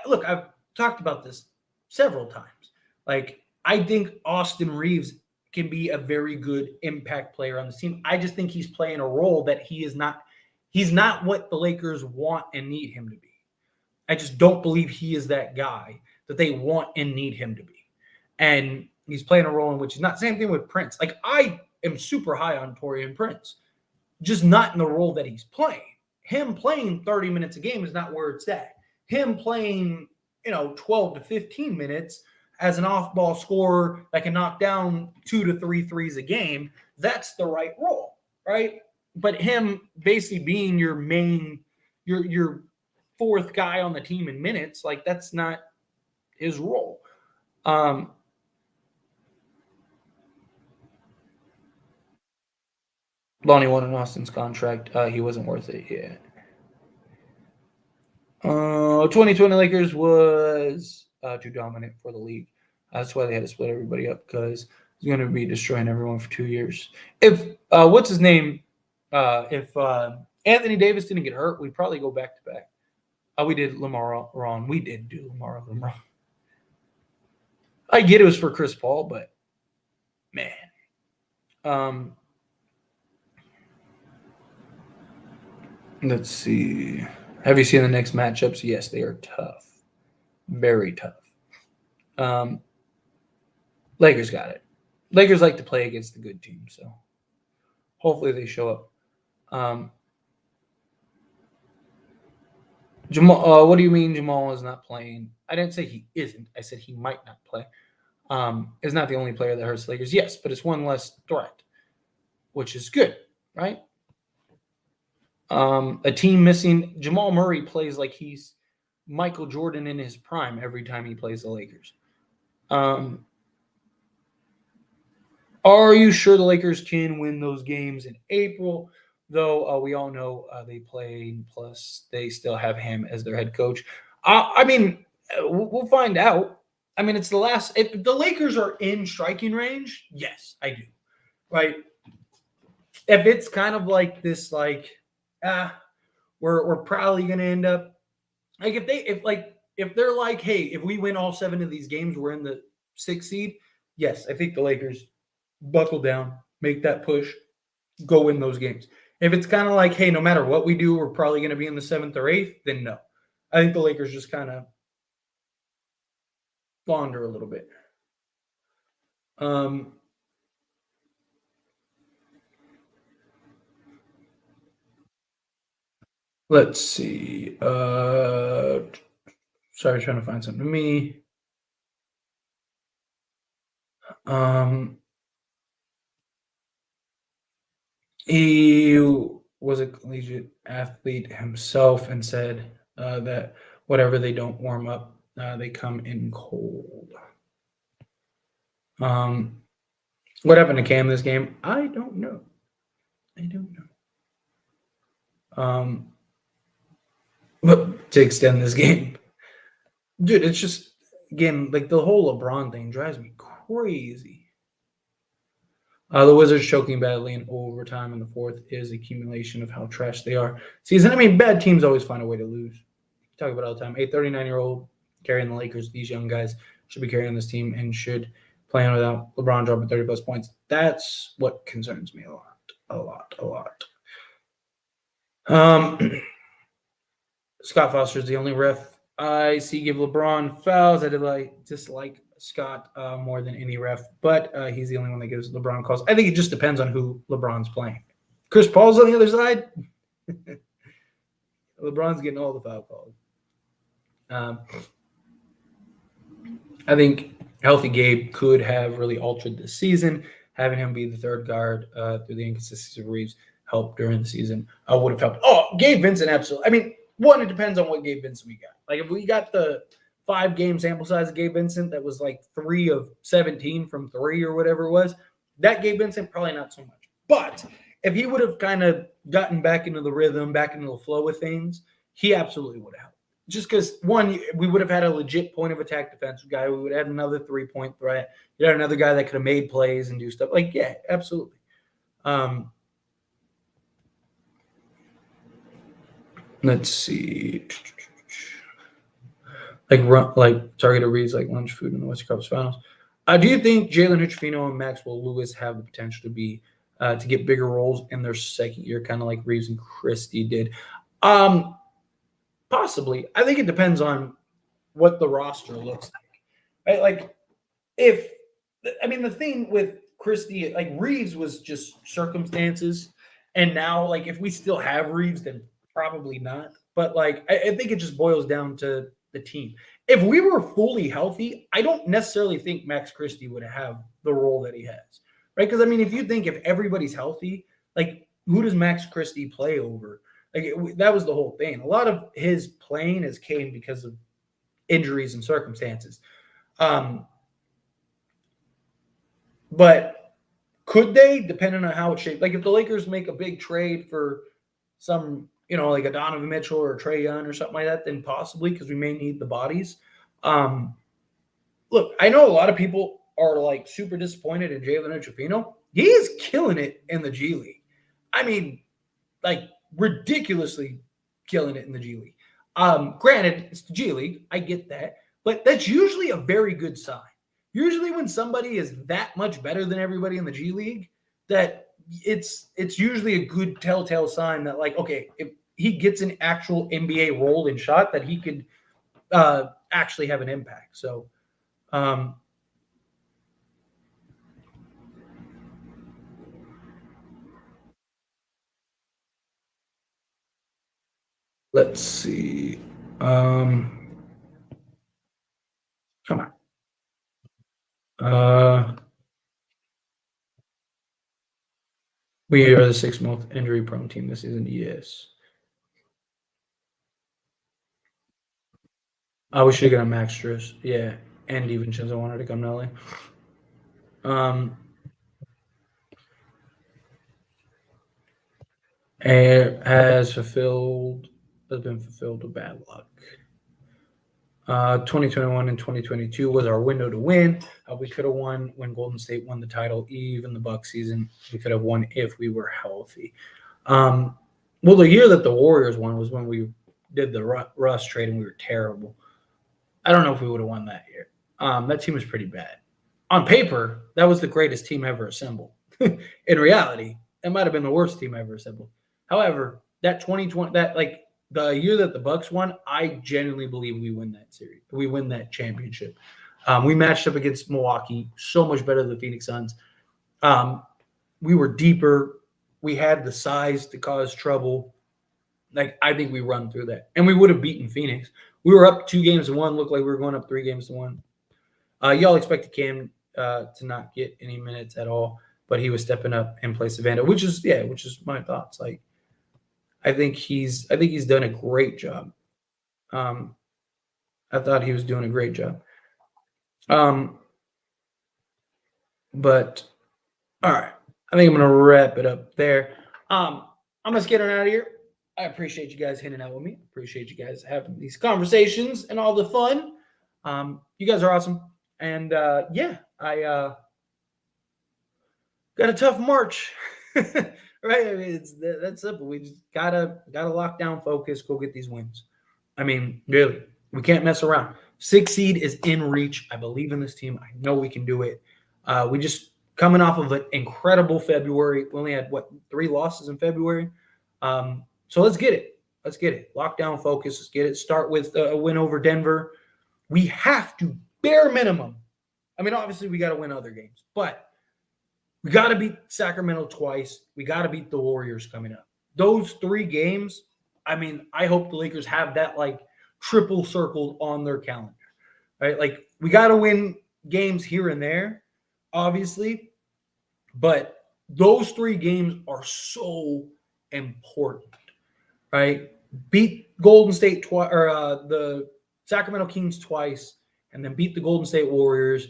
look, I've talked about this several times. Like, I think Austin Reeves can be a very good impact player on the team. I just think he's playing a role that he is not. He's not what the Lakers want and need him to be. I just don't believe he is that guy that they want and need him to be. And he's playing a role in which he's not. Same thing with Prince. Like, I am super high on Taurean Prince, just not in the role that he's playing. Him playing 30 minutes a game is not where it's at. Him playing, 12 to 15 minutes as an off-ball scorer that can knock down 2 to 3 threes a game, that's the right role, right? But him basically being your main, your fourth guy on the team in minutes, like, that's not his role. Lonnie wanted Austin's contract. He wasn't worth it yet. 2020 Lakers was too dominant for the league. That's why they had to split everybody up, because he's going to be destroying everyone for 2 years. If what's his name? If Anthony Davis didn't get hurt, we'd probably go back to back. We did Lamar wrong. We did do Lamar wrong. I get it was for Chris Paul, but man. Let's see. Have you seen the next matchups? Yes, they are tough. Very tough. Lakers got it. Lakers like to play against the good team, so hopefully they show up. Jamal, what do you mean Jamal is not playing? I didn't say he isn't. I said he might not play. Is not the only player that hurts the Lakers. Yes, but it's one less threat, which is good, right? A team missing Jamal Murray plays like he's Michael Jordan in his prime every time he plays the Lakers. Are you sure the Lakers can win those games in April? Though we all know they play, plus they still have him as their head coach. I mean, we'll find out. I mean, it's the last. If the Lakers are in striking range, yes, I do. Right? If it's kind of like this, like, we're probably going to end up like if they're like, hey, if we win all 7 of these games, we're in the 6 seed, yes, I think the Lakers buckle down, make that push, go win those games. If it's kind of like, hey, no matter what we do, we're probably going to be in the 7th or 8th, then no. I think the Lakers just kind of launder a little bit. Let's see. Sorry, trying to find something to me. He was a collegiate athlete himself and said that whatever they don't warm up, they come in cold. What happened to Cam this game? I don't know. But to extend this game, dude, it's just, again, like the whole LeBron thing drives me crazy. The Wizards choking badly in overtime in the 4th is accumulation of how trash they are. Season, I mean, bad teams always find a way to lose. We talk about it all the time. A 39-year-old carrying the Lakers. These young guys should be carrying this team and should play on without LeBron dropping 30-plus points. That's what concerns me a lot. Scott Foster is the only ref I see give LeBron fouls. I dislike Scott more than any ref, but he's the only one that gives LeBron calls. I think it just depends on who LeBron's playing. Chris Paul's on the other side. LeBron's getting all the foul calls. I think healthy Gabe could have really altered the season. Having him be the third guard through the inconsistencies of Reeves helped during the season. I would have helped. Oh, Gabe Vincent, absolutely. I mean, it depends on what Gabe Vincent we got. Like, if we got the 5-game sample size of Gabe Vincent that was like 3 of 17 from 3 or whatever it was, that Gabe Vincent, probably not so much. But if he would have kind of gotten back into the rhythm, back into the flow of things, he absolutely would have helped. Just because, one, we would have had a legit point of attack defensive guy. We would have had another 3-point threat. You had another guy that could have made plays and do stuff. Like, yeah, absolutely. Let's see. Like targeted reads like lunch food in the Western Conference Finals. Do you think Jalen Hood-Schifino and Maxwell Lewis have the potential to get bigger roles in their second year, kind of like Reeves and Christie did? Possibly. I think it depends on what the roster looks like. Right? Like, the thing with Christie, like Reeves was just circumstances, and now, like, if we still have Reeves, then probably not. But like, I think it just boils down to the team. If we were fully healthy, I don't necessarily think Max Christie would have the role that he has, right? Because, I mean, if you think if everybody's healthy, like, who does Max Christie play over? Like, that was the whole thing. A lot of his playing came because of injuries and circumstances. But could they, depending on how it's shaped? Like, if the Lakers make a big trade for some, like a Donovan Mitchell or a Trae Young or something like that, then possibly, because we may need the bodies. Look, I know a lot of people are like super disappointed in Jalen Hood-Schifino. He is killing it in the G League. I mean, like, ridiculously killing it in the G League. Granted, it's the G League. I get that. But that's usually a very good sign. Usually when somebody is that much better than everybody in the G League, that it's usually a good telltale sign that, like, okay, if he gets an actual NBA role and shot, that he could actually have an impact. So, let's see. Come on. We are the 6th most injury-prone team this season. Yes. We should have got a Max Strus. Yeah. And DiVincenzo wanted to come to LA. Has been fulfilled with bad luck. 2021 and 2022 was our window to win. We could have won when Golden State won the title. Even the Bucks season, we could have won if we were healthy. Well, the year that the Warriors won was when we did the Russ trade and we were terrible. I don't know if we would have won that year. That team was pretty bad. on paper, that was the greatest team ever assembled. In reality, it might have been the worst team ever assembled. However, that 2020, that like the year that the Bucks won, I genuinely believe we win that series. We win that championship. We matched up against Milwaukee, so much better than the Phoenix Suns. We were deeper. We had the size to cause trouble. Like, I think we run through that. And we would have beaten Phoenix. We were up 2-1, looked like we were going up 3-1. Y'all expected Cam to not get any minutes at all, but he was stepping up in place of Vando, which is my thoughts. Like, I think he's done a great job. I thought he was doing a great job. But all right, I think I'm gonna wrap it up there. I'm just getting out of here. I appreciate you guys hanging out with me. Appreciate you guys having these conversations and all the fun. You guys are awesome. And yeah, I got a tough March. Right? I mean, that's simple. We just gotta lock down, focus, go get these wins. I mean, really, we can't mess around. 6 seed is in reach. I believe in this team. I know we can do it. We just coming off of an incredible February. We only had 3 losses in February. So let's get it. Let's get it. Lock down, focus. Let's get it. Start with a win over Denver. We have to, bare minimum. I mean, obviously we got to win other games, but we got to beat Sacramento twice. We got to beat the Warriors coming up. Those 3 games, I mean, I hope the Lakers have that like triple circled on their calendar, right? Like, we got to win games here and there, obviously, but those 3 games are so important, right? Beat Golden State twice, or the Sacramento Kings twice, and then beat the Golden State Warriors.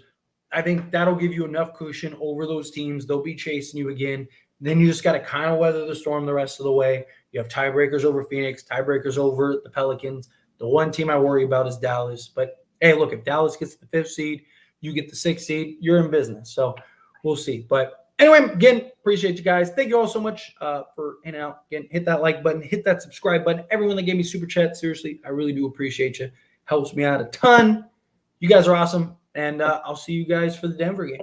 I think that'll give you enough cushion over those teams. They'll be chasing you again. Then you just got to kind of weather the storm the rest of the way. You have tiebreakers over Phoenix, tiebreakers over the Pelicans. The one team I worry about is Dallas. But, hey, look, if Dallas gets the 5th seed, you get the 6th seed, you're in business. So we'll see. But anyway, again, appreciate you guys. Thank you all so much for hanging out. Again, hit that like button, hit that subscribe button. Everyone that gave me super chat, seriously, I really do appreciate you. Helps me out a ton. You guys are awesome. And I'll see you guys for the Denver game.